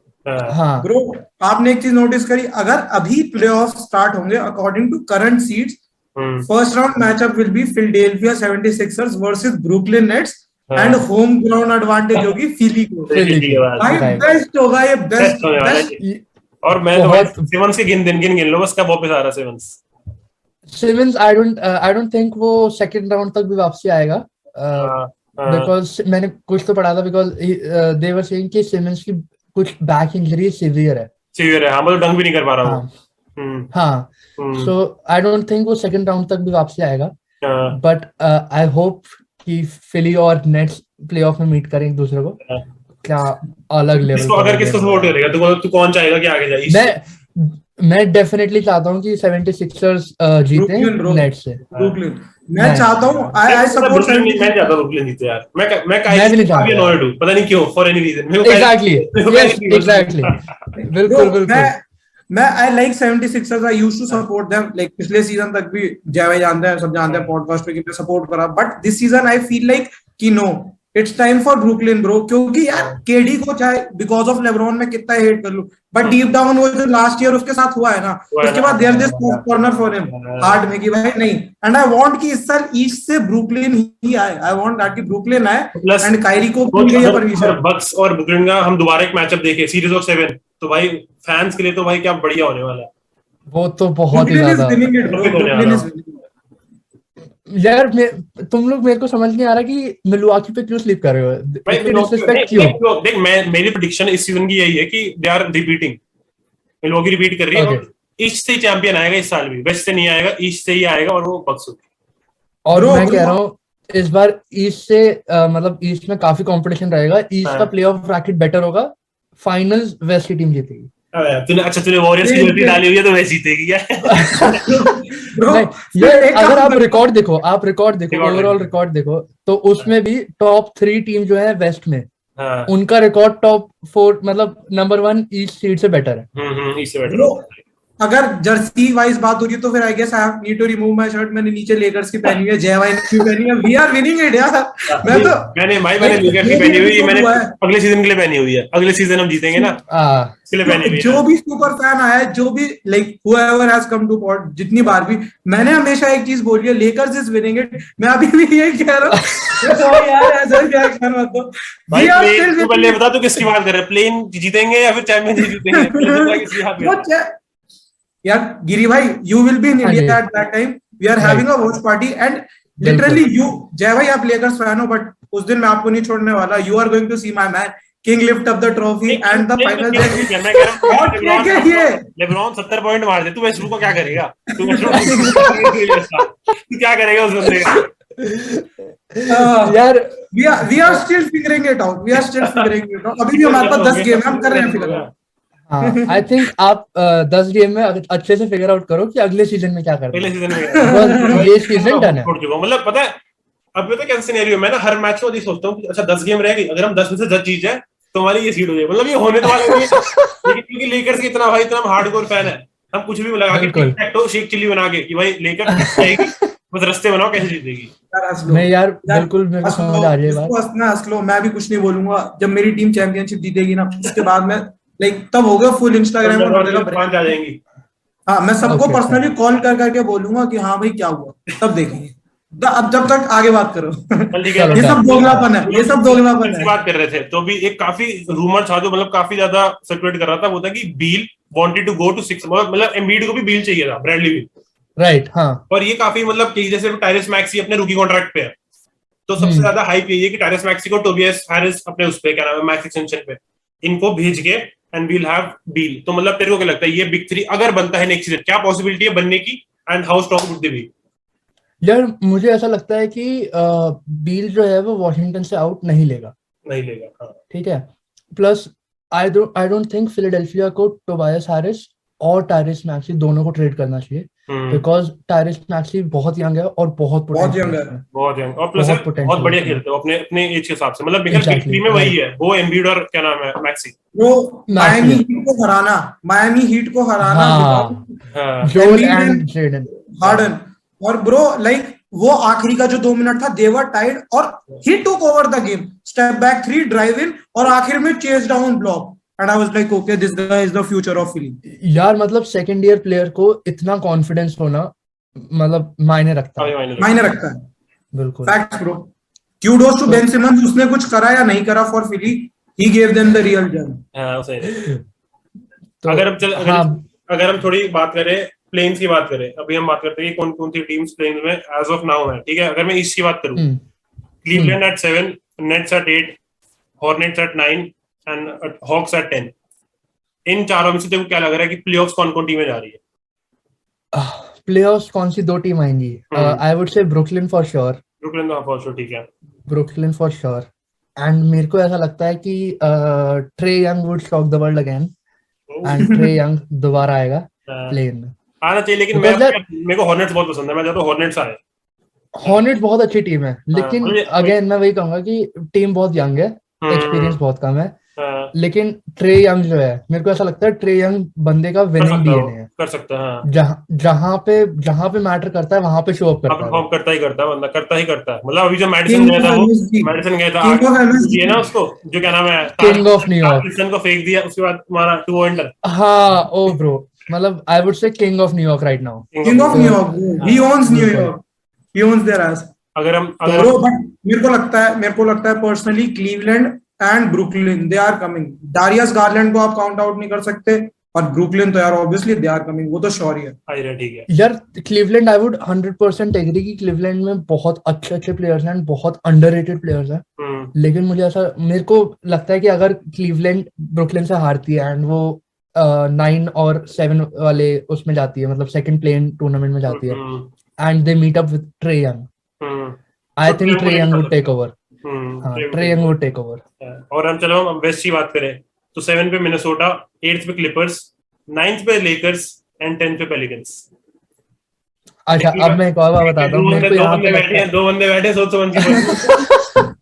हाँ ब्रो, आपने एक चीज नोटिस करी, अगर अभी प्लेऑफ स्टार्ट होंगे according to current seeds, first round matchup will be Philadelphia 76ers versus Brooklyn Nets, and home ground advantage होगी फिली को। भाई बेस्ट होगा ये, बेस्ट। और मैं तो सिमंस के गिन लो बस, कब वापस आ रहा सिमंस। आई डोंट थिंक वो सेकंड राउंड तक भी वापसी आएगा, बिकॉज मैंने कुछ तो पढ़ा था, बिकॉज दे वर सेइंग कि सिमंस की कुछ बैक इंजरी सीवियर है। हाँ, मतलब डंक भी नहीं कर पा रहा वो। हाँ, सो आई डोंट थिंक वो सेकंड राउंड तक भी वापसी आएगा, बट आई होप कि फिली और नेट्स प्लेऑफ में मीट करें एक दूसरे को। क्या अलग लेवल। अगर किसको सपोर्ट करेगा तू कौन चाहेगा कि आगे जाए? मैं डेफिनेटली चाहता हूँ कि 76ers जीते नेट्स से। ब्रुकलिन मैं चाहता हूँ, आई सपोर्ट। मैं चाहता हूँ ब्रुकलिन जीते यार। मैं भी नहीं चाहता, पता नहीं क्यों, फॉर एनी रीजन। एग्जैक्टली बिल्कुल। मैं I like 76ers, I used to support them, like पिछले सीजन तक भी जय भाई जानते हैं, सब जानते हैं पॉडकास्ट पे कि मैं सपोर्ट करा, but this season I feel like कि no, it's time for Brooklyn bro. क्योंकि यार केडी को चाहे बिकॉज ऑफ लेब्रॉन में कितना हेट कर लूं, बट डीप डाउन वो जो लास्ट ईयर उसके साथ हुआ है ना, उसके बाद there this corner for him heart में कि भाई नहीं, एंड आई वांट कि इस साल ईस्ट से ब्रुकलिन ही आए। आई वांट दैट कि ब्रुकलिन आए एंड कायरी को परमिशन। बक्स और ब्रुकलिन का हम दोबारा एक मैचअप देखे सीरीज ऑफ 7, तो भाई फैंस के लिए तो भाई क्या बढ़िया होने वाला है वो, तो बहुत ही ज्यादा। यार तुम लोग, मेरे को समझ नहीं आ रहा कि मिलवाकी पे क्यों स्लीप कर रहे हो? देख मेरी प्रेडिक्शन इस सीजन की यही है कि they are repeating, Milwaukee repeat कर रही है। ईस्ट से ही चैंपियन आएगा इस साल भी, वेस्ट से नहीं आएगा, ईस्ट से ही आएगा, और वो बक्स होगी। और मैं कह रहा हूँ इस बार ईस्ट से मतलब ईस्ट में काफी कंपटीशन रहेगा, ईस्ट का प्लेऑफ ब्रैकेट बेटर होगा, फाइनल्स वेस्ट की टीम जीतेगी। तूने वॉरियर्स की जर्सी डाली हुई है तो वैसे जीतेगी क्या? अगर आप रिकॉर्ड देखो ओवरऑल रिकॉर्ड देखो, तो उसमें भी टॉप 3 टीम जो है वेस्ट में, उनका रिकॉर्ड टॉप 4 मतलब नंबर 1 ईस्ट सीड से बेटर है। ईस्ट से बेटर। अगर जर्सी वाइज बात हो रही है तो फिर I guess I need to remove my shirt. मैंने नीचे लेकर्स की पहनी हुई है, जय भाई ने क्यों पहनी है? वी आर विनिंग इट यार। मैंने लेकर्स की पहनी हुई है, मैंने अगले सीजन के लिए पहनी हुई है। अगले सीजन हम जीतेंगे ना, इसके लिए पहनी हुई है। जो भी सुपर फैन आया है, जो भी like whoever has come to pod, जितनी बार भी मैंने हमेशा एक चीज बोली है, लेकर्स इज विनिंग इट। मैं अभी भी यही कह रहा हूं यार, ऐसा क्या कर मत दो भाई। तू पहले बता तू किसकी बात कर रहा है, प्लेन जीतेंगे या फिर चैंपियनशिप जीतेंगे? यार गिरी भाई, you will be in India at that time. We are having a watch party and literally you, जय भाई आप लेकर्स फैन हो, बट उस दिन मैं आपको नहीं छोड़ने वाला। You are going to see my man king lift up the trophy and the final. Hot take है ये। लेब्रॉन 70 पॉइंट मार दे, तू वेस्टब्रूक को क्या करेगा? तू क्या करेगा उस बंदे का? यार we are still figuring it out, अभी भी हमारे पास 10 गेम है, हम कर रहे हैं फिगर। हाँ, आई थिंक आप 10 गेम में अच्छे से फिगर आउट करो कि अगले सीजन में क्या करना पहले है। सीजन में ये सीजन डन है। छोड़ चुका हूं। मतलब पता है अब ये तो कैसा सिनेरियो, मैं ना हर मैच में ये सोचता हूँ कि अच्छा 10 गेम रह गई, अगर हम 10 में से 10 जीत जाए तो हमारी ये सीट हो जाए। मतलब ये होने तो वाला नहीं है, लेकिन क्योंकि लेकर्स के इतना भाई इतना हार्डकोर फैन है, हम कुछ भी लगा के टिक टैक तो शेक चिल्ली बना के कि भाई लेकर्स जाएगी, बस रास्ते बनाओ कैसे जीतेगी। मैं यार बिल्कुल मेरे को समझ आ रही है बात। हंस लो, मैं भी कुछ नहीं बोलूंगा। जब मेरी टीम चैंपियनशिप जीतेगी ना, उसके बाद में लाइक तब होगा फुल इंस्टाग्राम पर आ जाएंगी। हाँ, मैं सबको Okay, पर्सनली कॉल कर करके बोलूंगा कि हाँ भाई क्या हुआ, तब देखेंगे। अब जब तक आगे बात करो। ये सब दोगलापन है, ये सब दोगलापन है। बात कर रहे थे तो भी एक काफी रूमर था जो मतलब काफी ज्यादा सर्कुलेट कर रहा था, वो था कि बील वांटेड टू गो टू 6, मतलब एम्बिड को भी बील चाहिए था, ब्रैडली बील, राइट। हाँ, और ये काफी मतलब कि जैसे टायरस मैक्सी अपने रूकी कॉन्ट्रैक्ट पे है, तो सबसे ज्यादा हाइप यही है कि टायरस मैक्सी को टोबियस हैरिस अपने उस पे क्या नाम है मैक्स एक्सटेंशन पे इनको भेज के एंड वील हैव बील। तो मतलब तेरे को क्या लगता है ये बिग 3 अगर बनता है नेक्स्ट सीजन, क्या पॉसिबिलिटी है बनने की and how strong would they B? यार मुझे ऐसा लगता है कि बील जो है वो वॉशिंगटन से आउट नहीं लेगा। हाँ। ठीक है, plus I don't think Philadelphia को टोबायस हैरिस और टायरिस मैक्सी दोनों को ट्रेड करना चाहिए, बिकॉज टायरिस मैक्सी बहुत यंग है और बहुत यंग है, बहुत यंग, और प्लस बहुत बढ़िया खेलते हो अपने अपने एज के हिसाब से। मतलब बिग 3 में वही है, वो एम्बिड और क्या नाम है मैक्सी। वो मायामी हीट को हराना जोल एंड जेडन हार्डन। और ब्रो लाइक वो आखिरी का जो 2 मिनट था, दे वर टाइड और he took over the game, step back 3 drive in और आखिर में chase down block, and I was like okay this guy is the future of Philly. यार मतलब सेकंड ईयर प्लेयर को इतना कॉन्फिडेंस होना मतलब मायने रखता है। बिल्कुल facts bro. Kudos to Ben Simmons, उसने कुछ करा या नहीं करा for Philly, he gave them the real jam. हां सही। तो अगर हम थोड़ी बात करें प्लेन्स की बात करें, अभी हम बात करते हैं कौन कौन सी टीम्स प्लेन्स में एज ऑफ नाउ है, ठीक है। अगर मैं ईस्ट की बात करूं, Cleveland at 7, Nets at 8, Hornets at 9 and Hawks at 10। इन चारों में से तेरे को क्या लग रहा है कि प्लेऑफ्स कौन-कौन टीमें जा रही है? प्लेऑफ्स कौन सी 2 टीम आएंगी? आई वुड से Brooklyn for sure. Brooklyn for sure, ठीक है, ब्रुकलिन फॉर श्योर। एंड मेरे को ऐसा लगता है कि tray Young would shock the world again, and tray young दोबारा आएगा प्लेन में। आना चाहिए, लेकिन मेरे को हॉर्नेट्स बहुत पसंद है, मैं चाहता हूं हॉर्नेट्स आए। हॉर्नेट्स बहुत अच्छी टीम है, लेकिन अगेन मैं वही कहूंगा कि टीम बहुत यंग है, एक्सपीरियंस बहुत कम है। लेकिन ट्रे यंग जो है, मेरे को ऐसा लगता है ट्रे यंग बंदे का विनिंग डीएनए है, कर सकता है। जहां पे मैटर करता है वहां पे शो अप करता है, परफॉर्म करता ही करता है बंदा, करता ही करता है। मतलब अभी जो मैडिसन गया था ये ना उसको जो क्या नाम है किंग ऑफ न्यूयॉर्क को फेंक दिया, उसके बाद हमारा 2 अंडर। हाँ ओ ब्रो, मतलब I would say king of New York right now, king of New York, he owns New York, he owns their ass. अगर मेरे को लगता है personally Cleveland and Brooklyn they are coming. Darius Garland को आप काउंट आउट नहीं कर सकते, और ब्रुकलिन तो यार ऑब्वियसली दे आर कमिंग, वो तो श्योर ही है। ठीक है यार क्लीवलैंड आई वुड 100% एग्री कि क्लीवलैंड में बहुत अच्छे प्लेयर्स हैं, बहुत अंडररेटेड प्लेयर्स हैं। लेकिन मुझे ऐसा मेरे को लगता है कि अगर क्लीवलैंड ब्रुकलिन से हारती है एंड वो 9 और 7 वाले उसमें जाती है, मतलब सेकंड प्लेन टूर्नामेंट में जाती है, and they meet up with Trae Young, I think Trae Young would take over. Trae Young would take over. और हम चलो वेस्ट की बात करें तो 7 पे मिनेसोटा, 8th पे क्लिपर्स, 9th पे लेकर्स एंड 10th पे पेलिकन्स। अच्छा अब मैं एक और बात बताता हूँ, मेरे को यहाँ पे दो बंदे बैठे सोच समझ के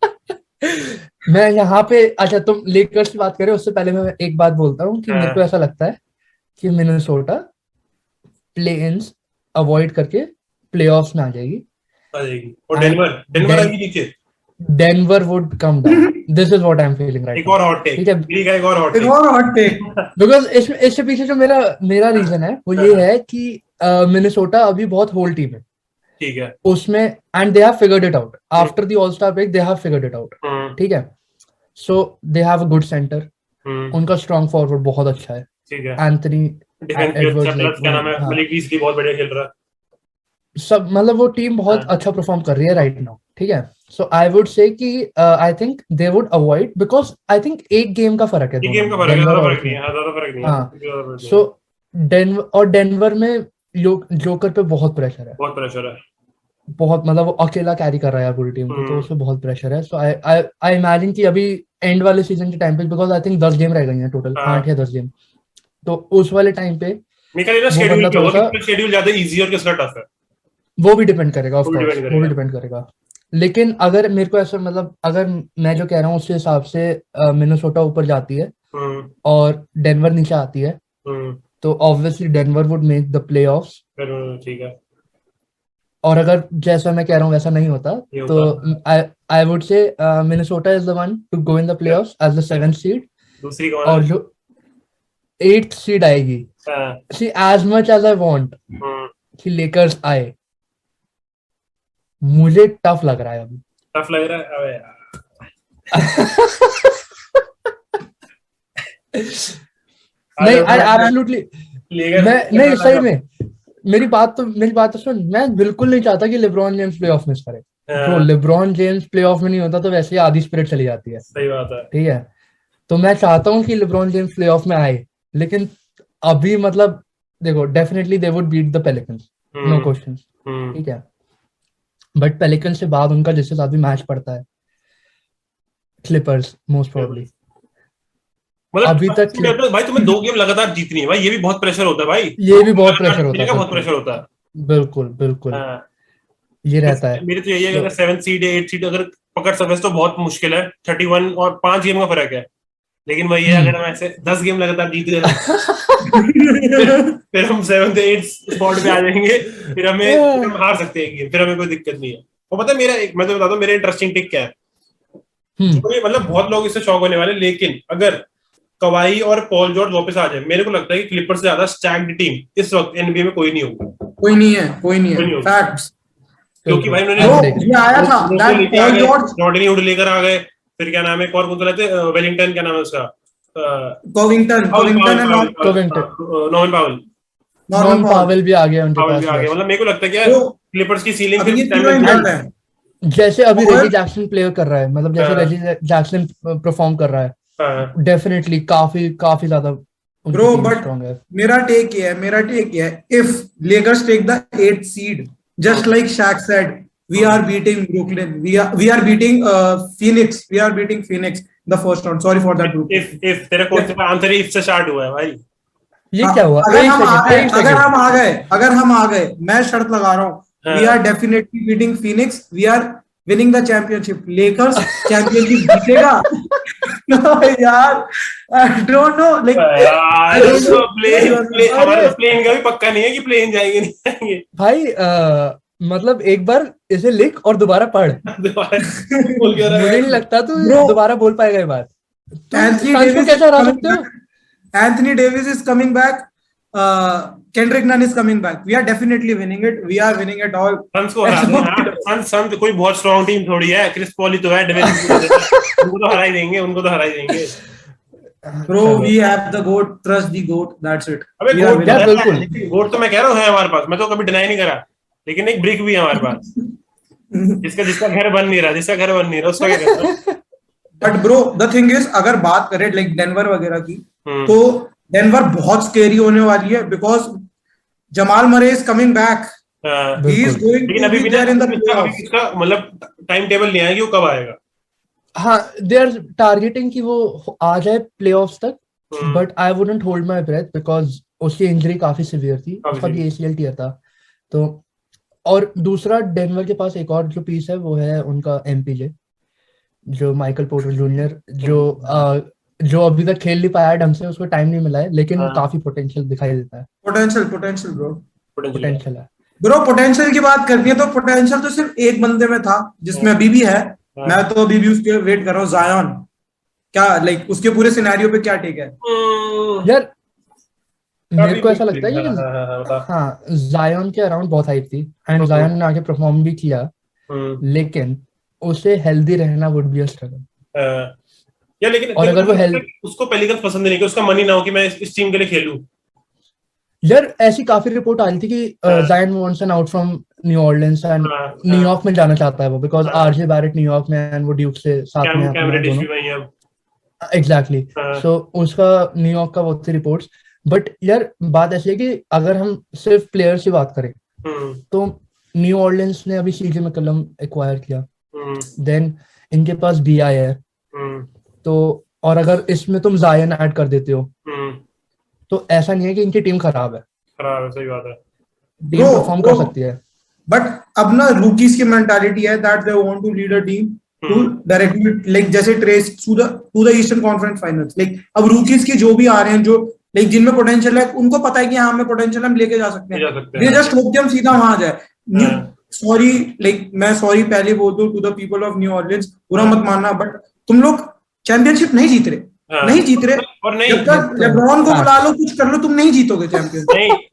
मैं यहाँ पे, अच्छा तुम लेकर्स की बात करें उससे पहले मैं एक बात बोलता हूँ कि मेरे को ऐसा लगता है कि मिनेसोटा प्ले-इन्स अवॉइड करके प्लेऑफ्स में आ जाएगी, और डेनवर आएगी नीचे। Denver would come down. This is what I'm feeling right now. एक और हॉट टेक, ठीक है, एक और हॉट टेक। Because इससे पीछे जो मेरा रीजन है वो ये है कि मिनेसोटा अभी बहुत होल टीम है, ठीक है, उसमें and they have figured it out after the all star break, they have figured it out, ठीक है। So they have a good centre, उनका स्ट्रॉन्ग फॉरवर्ड बहुत अच्छा है, ठीक है, एंथनी एडवर्ड्स क्या नाम है, मलिक बीस्ली बहुत बढ़िया खेल रहा है, सब मतलब वो टीम बहुत अच्छा परफॉर्म कर रही है राइट नाउ। ठीक है. सो आई वुड से कि I think they would avoid, because I think एक गेम का फर्क है ये गेम का दोनों, फर्क है, डेनवर ज्यादा और फर्क नहीं है, हाँ, ज्यादा फर्क नहीं है, हाँ. ज्यादा फर्क नहीं है। सो डेनवर में जोकर पे बहुत प्रेशर है, बहुत प्रेशर है। बहुत, मतलब वो अकेला कैरी कर रहा है पूरी टीम को, तो उस पे बहुत प्रेशर है. सो आई इमेजिन कि अभी एंड वाले सीजन के टाइम पे, बिकॉज आई थिंक 10 गेम रह गई हैं टोटल, हाँ। 8 या 10 गेम, तो उस वाले टाइम पे मेरे ख्याल वो शेड्यूल बंदा क्या थोड़ा होगा, सा, किसका शेड्यूल ज्यादा इजी और किसका टफ है, वो भी डिपेंड करेगा ऑफ वो भी कोर्स, डिपेंड वो भी करेगा। डिपेंड करेगा. लेकिन अगर मेरे को ऐसा, मतलब अगर मैं जो कह रहा हूँ उसके हिसाब से मिनेसोटा ऊपर जाती है हम्म और डेनवर नीचे आती है, हम्म तो obviously Denver would make the playoffs. फिर ठीक है, और अगर जैसा मैं कह रहा हूँ वैसा नहीं होता, ये तो होता। I would say Minnesota is the one to go in the playoffs as the 7th seed. दूसरी कौन और है? जो 8th सीड आएगी, हाँ, see as much as I want hmm, कि लेकर्स आए, मुझे टफ लग रहा है अभी. टफ लग रहा है, अबे यार। नहीं, आई एब्सोल्युटली, लेकर मैं नहीं, सही में मेरी बात तो सुन. मैं बिल्कुल नहीं चाहता कि लेब्रॉन जेम्स प्लेऑफ मिस करे. ब्रो, लेब्रॉन जेम्स प्लेऑफ में नहीं होता तो वैसे ही आधी स्पिरिट चली जाती है. सही बात है। ठीक है, तो मैं चाहता हूँ कि लेब्रॉन जेम्स प्लेऑफ में आए, लेकिन अभी मतलब देखो, definitely they would beat the Pelicans, no question. ठीक है, बट पेलिकन्स से बाद उनका जिससे साथ भी मैच पड़ता है क्लिपर्स मोस्ट प्रोबेबली. मतलब अभी तक तो भाई तुम्हें 2 गेम लगातार जीतनी है भाई, ये भी बहुत प्रेशर होता है भाई, ये भी बहुत प्रेशर होता जीतने है, का बहुत प्रेशर होता है। बिल्कुल बिल्कुल, हाँ, ये रहता है. मेरे तो यही है कि तो अगर 7th सीड या 8th सीड अगर पकड़ सके तो बहुत मुश्किल है, 31 और 5 गेम का फर्क है। लेकिन वही है, अगर हम ऐसे 10 गेम लगातार जीत गए फिर हम 7th 8th स्पॉट पे आ जाएंगे, फिर हम हार सकते हैं गेम, फिर हमें कोई दिक्कत नहीं है। और पता है मेरा एक, मैं तो बताता हूँ मेरा इंटरेस्टिंग टिक क्या है, जो ये मतलब बहुत लोग इससे शॉक होने वाले, लेकिन अगर कवाई और पॉल जॉर्ज वापस आ जाए, मेरे को लगता है कि क्लिपर्स से ज्यादा स्टैक्ड टीम इस वक्त एनबीए में कोई नहीं होगा, कोई नहीं है, कोई नहीं कोई नहीं है, होगा। फैक्ट्स. क्योंकि भाई I would उन्होंने agree. ये आया था रोको दैट लेके आ पॉल गए, जॉर्ज, रॉडनी हुड लेकर आ गए, फिर क्या नाम है, एक और कौन सा लेते, वेलिंगटन, क्या नाम है उसका, Covington Powell and Covington. Norman Powell, Norman नॉन पॉल. पावेल भी आ गया उनके पाउल पास. भी आ गए। यस, मतलब मेरे को लगता है कि यार तो क्लिपर्स की सीलिंग अभी ये इस टाइम तीनों में इंजर्ड हैं. जैसे अभी और रेजी जैक्सन प्ले कर रहा है, मतलब जैसे रेजी जैक्सन परफॉर्म कर रहा है, डेफिनेटली काफी काफी ज्यादा उनकी ब्रो, टीम बट स्ट्रांग है. मेरा टेक ये है, if Lakers take the 8th seed, just like Shaq said, we are beating Brooklyn, we are beating Phoenix, we are beating Phoenix the first round. Sorry for that, Brooklyn. If तेरा कौन सा answer if से start हुआ है भाई? ये क्या हुआ? अगर एक हम आ सेकंड, गए, एक अगर सेकंड. हम आ गए, मैं शर्त लगा रहा हूँ, we are definitely beating Phoenix, we are winning the championship. Lakers championship जीतेगा. No, यार, I don't know, like I don't know. हमारा प्लेन का भी पक्का नहीं है कि प्लेन जाएंगे नहीं जाएंगे भाई मतलब एक बार इसे लिख और दोबारा पढ़. बोल के मुझे नहीं लगता तू Bro, दोबारा बोल पाएगा ये बात. तुम Anthony सन्स को Davis कैसे is हरा coming सकते हो? back. Anthony Davis is coming back. Kendrick Nunn is coming back. We are definitely winning it. We are winning it all. Suns को हरा देना यार, सन्स कोई बहुत स्ट्रांग टीम थोड़ी है, क्रिस पॉल ही तो है, उनको तो हरा ही देंगे, उनको तो हरा ही देंगे. Bro, we have the goat. Trust the goat. That's it. अबे We are गोट winning. यार बिल्कुल. गोट तो मैं कह रहा हूँ है हमारे पास, मैं तो कभी डिनाई नहीं करा, लेकिन एक ब्रिक भी है हमारे पास, जिसका घर बन नहीं रहा, उसका क्या कहता है? But bro, the thing is, अगर बात करें like डेनवर वगैरह की, तो डेनवर बहुत स्केरी होने वाली है, because Jamal Murray is coming back. He is going लेकिन to अभी be भी there in the अभी playoffs. इसका मतलब टाइम टेबल नहीं आया कि वो कब आएगा. हाँ, दे आर टारगेटिंग कि वो आ जाए प्लेऑफ्स तक, but I wouldn't hold my breath because उसकी इंजरी काफी सीवियर थी, उसका भी ACL टीयर था. तो और दूसरा डेनवर के पास एक और जो पीस है वो है उनका MPJ, जो माइकल पोर्टर जूनियर, जो अभी तक खेल नहीं पाया ढंग से, उसको टाइम नहीं मिला है, लेकिन काफी पोटेंशियल दिखाई देता है. पोटेंशियल ब्रो, पोटेंशियल है ब्रो. पोटेंशियल की बात करनी है तो पोटेंशियल तो सिर्फ एक बंदे में था, जिसमें अभी भी है. मैं तो अभी भी उसके वेट कर रहा हूँ, जायन. क्या लाइक उसके पूरे सिनेरियो पे क्या टेक है यार? मेरे को ऐसा लगता है कि हाँ, जायन के अराउंड बहुत हाइप थी, एंड जायन ने आगे परफॉर्म भी किया, लेकिन उसे हेल्दी रहना वुड बी अ स्ट्रगल. या लेकिन और अगर वो उसको पेलिकन्स पसंद नहीं कि उसका मनी ना हो कि मैं इस टीम के लिए खेलूं. यार ऐसी काफी रिपोर्ट आ रही थी कि Zion wants out from New Orleans and New York में जाना चाहता है वो, बिकॉज आरजे बैरेट न्यूयॉर्क में एंड वो ड्यूक से साथ में कैम अपना रेडिश भी दोनों वही है अब। एग्जैक्टली। हाँ। सो उसका न्यूयॉर्क का वो थी रिपोर्ट्स। बट यार बात ऐसी है कि अगर हम सिर्फ प्लेयर्स की बात करें तो न्यू ऑर्लिंस ने अभी सीजे मैकलम एक्वायर किया, देन इनके पास बीआई है, तो और अगर इसमें तुम जायन ऐड कर देते हो तो ऐसा नहीं है कि इनकी टीम खराब है, सही बात है। टीम परफॉर्म कर सकती है। बट अब ना रूकीज की मेंटालिटी है that they want to lead a team to directly like जैसे ट्रेस to the Eastern Conference finals. Like अब रूकीज की जो भी आ रहे हैं जो लाइक जिनमें पोटेंशियल है उनको पता है कि हाँ हमें पोटेंशियल हम लेके जा सकते हैं, दे जस्ट होप कि हम सीधा वहां जाए। सॉरी लाइक मैं सॉरी पहले बोल दूं to the people of New Orleans, बुरा मत मानना, बट तुम लोग चैंपियनशिप नहीं जीत रहे, नहीं जीत रहे। और नहीं, जब तक लेब्रॉन को बुला लो कुछ कर लो तुम नहीं जीतोगे चैंपियनशिप।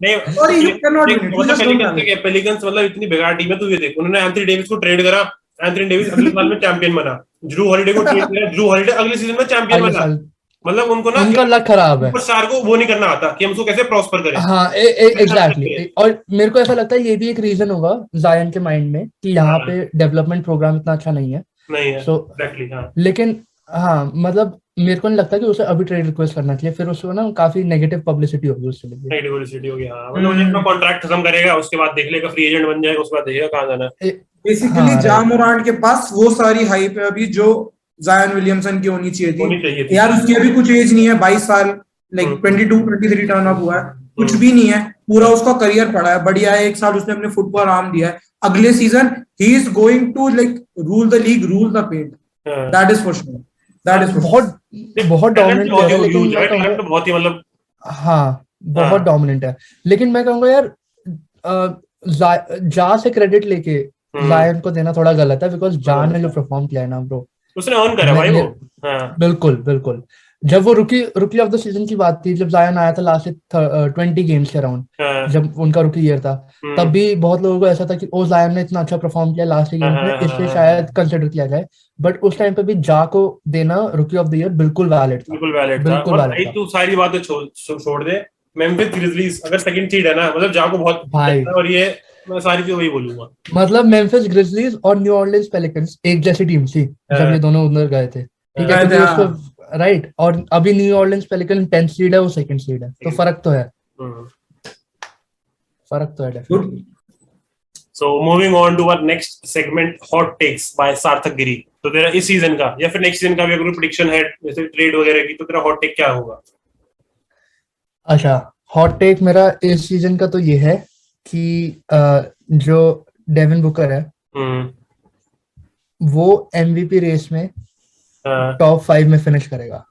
नहीं sorry you can not win it. Pelicans मतलब इतनी बेकार टीम है, तू ये देख, उन्होंने एंथनी डेविस को ट्रेड करा, एंथनी डेविस अगले साल में चैंपियन बना। ड्रू हॉलिडे को ट्रेड किया, ड्रू हॉलिडे अगले सीजन में चैंपियन बना। मतलब उनको ना उनका लक खराब है, सुपरस्टार को वो नहीं करना आता कि हम उसको कैसे प्रॉस्पर करें। हाँ एग्जैक्टली। और मेरे को ऐसा लगता है ये भी एक रीजन होगा जायन के माइंड में कि यहाँ पे डेवलपमेंट प्रोग्राम इतना अच्छा नहीं है। सो एग्जैक्टली हाँ। लेकिन हाँ मतलब मेरे को नहीं लगता कि उसे अभी ट्रेड रिक्वेस्ट करना चाहिए, फिर उसको ना काफी नेगेटिव पब्लिसिटी होगी उसके लिए। नेगेटिव पब्लिसिटी होगी हाँ, मतलब वो अपना कॉन्ट्रैक्ट खत्म करेगा, उसके बाद देख लेगा, फ्री एजेंट बन जाएगा, उसके बाद देखेगा कहाँ जाना है। बेसिकली जा मोरांट के पास वो सारी हाइप है अभी जो जायन विलियमसन की होनी चाहिए थी। यार उसकी अभी कुछ एज नहीं है, 22 साल, लाइक 22-23 टर्न अप हुआ है, कुछ भी नहीं है, पूरा उसका करियर पड़ा है, बढ़िया है। एक साल उसने अपने फुट को आराम दिया है, अगले season he is going to like rule the league, rule the paint, that is for sure, that is बहुत डोमिनेंट प्लेयर है। लेकिन मैं कहूंगा बहुत ही मतलब हाँ बहुत डोमिनेंट है, लेकिन मैं कहूंगा यार जा से क्रेडिट लेके जायन को देना थोड़ा गलत है, बिकॉज जा ने जो परफॉर्म किया है ना ब्रो, उसने अर्न करा भाई वो। बिल्कुल बिल्कुल। जब वो रुकी ऑफ द सीजन की बात थी, जब जायन आया था लास्ट 20 गेम्स के अराउंड, जब उनका रुकी ईयर था, तब भी बहुत लोगों को ऐसा था कि ओ जायन ने इतना अच्छा परफॉर्म किया लास्ट गेम में, इसलिए शायद कंसिडर किया जाए। बट उस टाइम पे भी जा को देना रुकी ऑफ द ईयर बिल्कुल वैलिड था, बिल्कुल वैलिड था। तू सारी बातें छोड़ दे, मेम्फिस ग्रिजलीज अगर सेकंड सीड है ना, मतलब जा को बहुत भाई, और ये मैं सारी चीज वही बोलूंगा, मतलब मेम्फिस ग्रिजलीज और न्यू ऑर्लिंस पेलिकन्स एक जैसी टीम थी जब ये दोनों उधर गए थे, ठीक है, क्योंकि उसको राइट। और अभी न्यू ऑर्लिंस पेलिकन 10th सीड है, वो सेकंड सीड है, तो फर्क तो है, फर्क तो है definitely. So moving on to our next segment, hot takes by सार्थक गिरी। तो तेरा इस सीजन का या फिर नेक्स्ट सीजन का भी अगर प्रेडिक्शन है जैसे ट्रेड वगैरह की, तो तेरा हॉट टेक क्या होगा? अच्छा, हॉट टेक मेरा इस सीजन का तो ये है कि जो डेविन बुकर है वो एमवीपी रेस में टॉप 5 में फिनिश करेगा,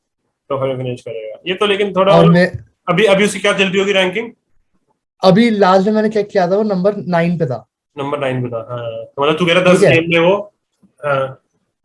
टॉप 5 में फिनिश करेगा। ये तो लेकिन थोड़ा और मैं अभी उसकी क्या चलती होगी रैंकिंग? अभी लास्ट में मैंने चेक किया था वो नंबर 9 पे था, नंबर 9 पे था। तो मतलब तू कह रहा 10 गेम में वो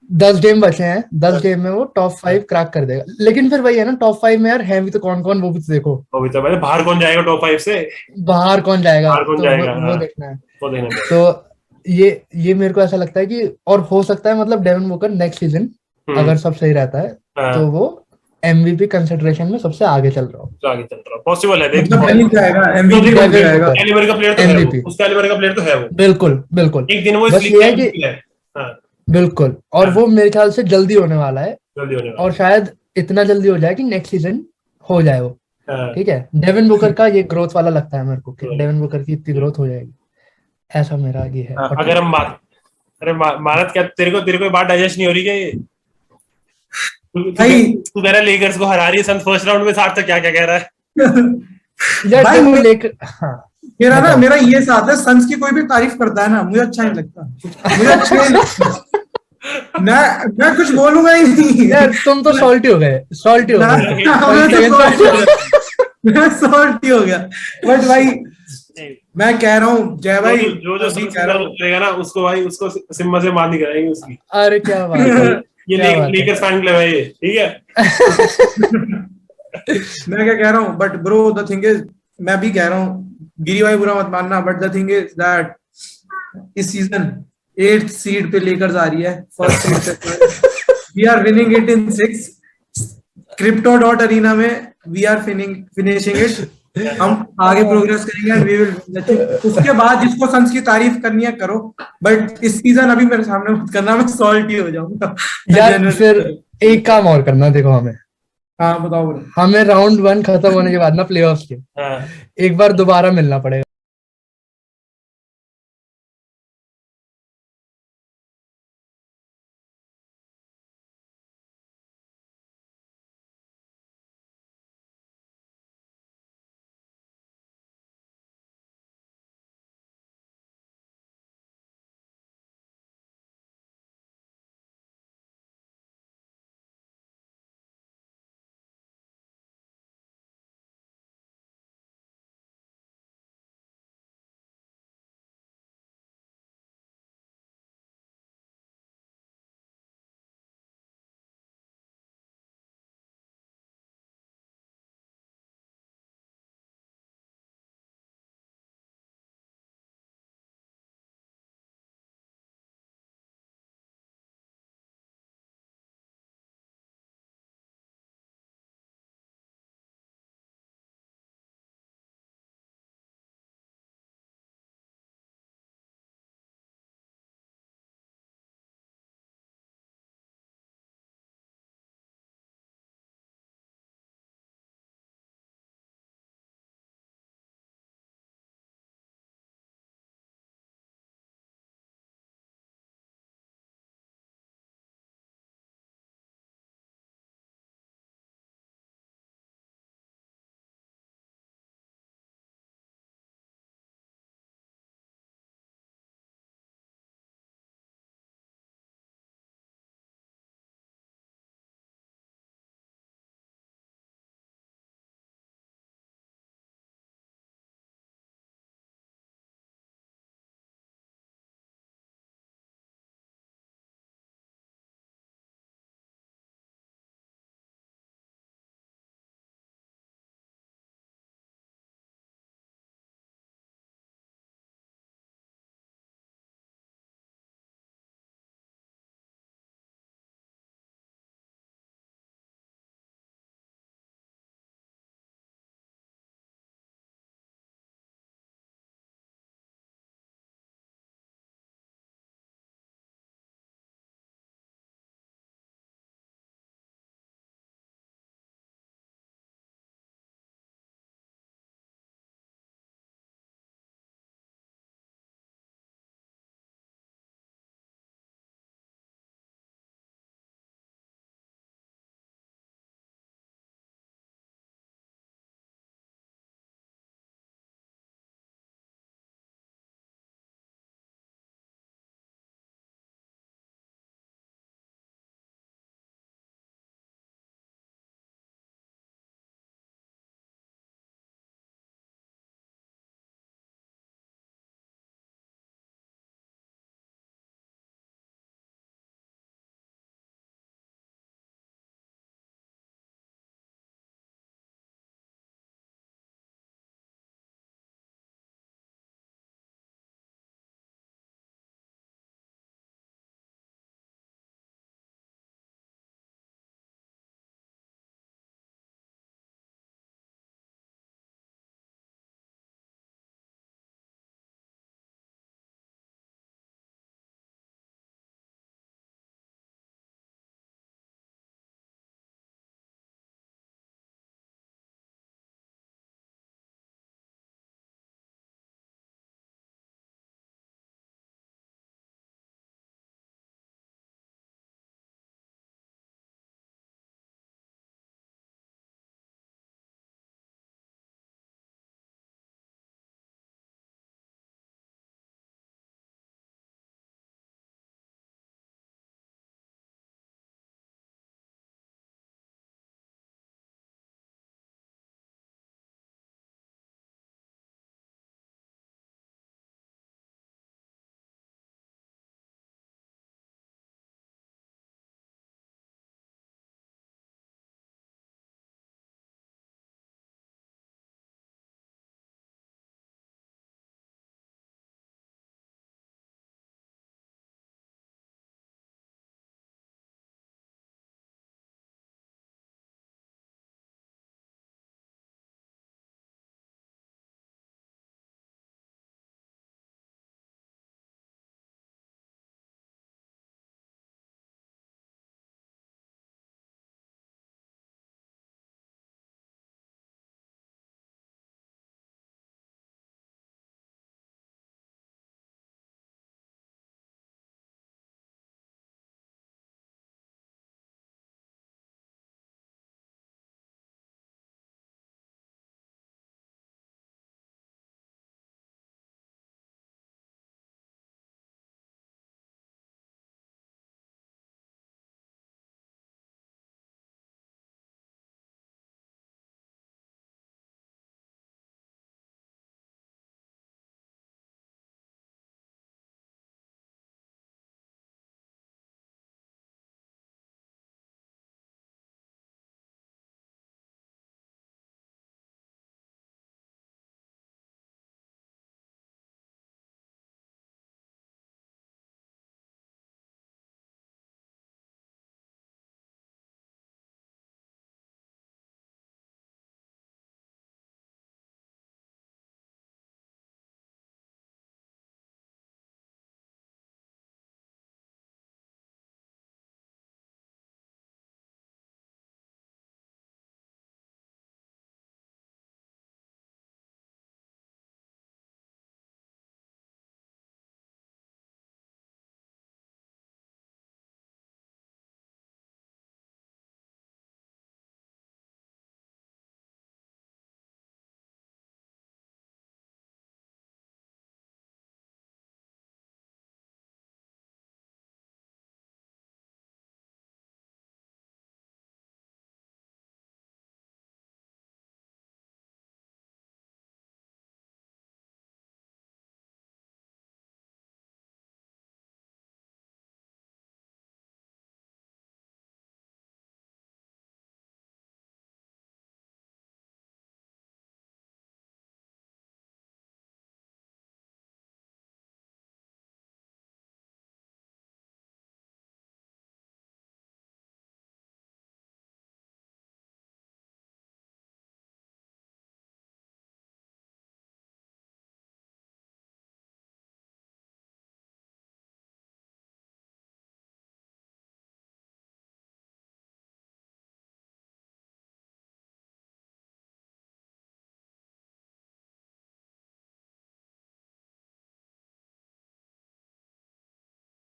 10 गेम बचे हैं, 10 गेम में वो टॉप 5 क्रैक कर देगा। लेकिन फिर वही है ना, टॉप 5 में यार है भी तो कौन कौन, वो भी तो देखो, वो भी तो भाई बाहर कौन जाएगा टॉप 5 से, बाहर कौन जाएगा, वो देखना है, वो देखना है। तो ये मेरे को ऐसा लगता है कि और हो सकता है मतलब डेविन बुकर नेक्स्ट सीजन अगर सब सही रहता है तो वो एमवीपी कंसिडरेशन में सबसे आगे चल रहा हो, पॉसिबल है, देख एमवीपी कैलिबर का प्लेयर तो है वो, उस कैलिबर का प्लेयर तो है वो, बिल्कुल एक दिन वो इसलिए है। बिल्कुल, और वो मेरे ख्याल से जल्दी होने वाला है, और शायद इतना जल्दी हो जाए कि नेक्स्ट सीजन हो जाए वो, ठीक है। डेविन बुकर का ये ग्रोथ वाला लगता है मेरे को कि डेविन बुकर की इतनी ग्रोथ हो जाएगी, ऐसा मेरा ये है। अगर हम बात भारत क्या तेरे को बात डाइजेस्ट नहीं हो रही क्या? ये तू कह रहा है लेकर्स को हरा रही है सन फर्स्ट राउंड में, सार्थक क्या कह रहा है यार? मेरा ये साथ है, सन्स की कोई भी तारीफ करता है ना मुझे अच्छा नहीं लगता, मुझे अच्छा नहीं लगता। मैं कुछ बोलूंगा ही नहीं यार, तुम तो सॉल्टी हो गए, मैं सॉल्टी हो गया। बट भाई मैं कह रहा हूँ जय भाई, जो कह रहा हूँ ना उसको भाई, उसको सिम्मा से मार नहीं कराएंगे उसकी। अरे क्या बात है, ये लेकर्स फैन क्लब है ये, ठीक है। मैं क्या कह रहा हूँ, but bro the thing is, मैं भी कह रहा हूँ गिरी भाई बुरा मत मानना, but the thing is that इस सीजन 8th सीड पे लेकर्स आ रही है, फर्स्ट सीड पे we are winning it in 6 crypto में, वी आर फिनिशिंग इट हम आगे प्रोग्रेस करेंगे एंड वी विल। उसके बाद जिसको सन्स की तारीफ करनी है करो, बट इस सीजन अभी मेरे सामने मत करना, मैं सॉल्टी हो जाऊंगा यार फिर एक काम और करना, देखो हमें, हाँ बताओ bro। हमें राउंड 1 खत्म होने के बाद ना प्लेऑफ्स के हाँ एक बार दोबारा मिलना पड़ेगा।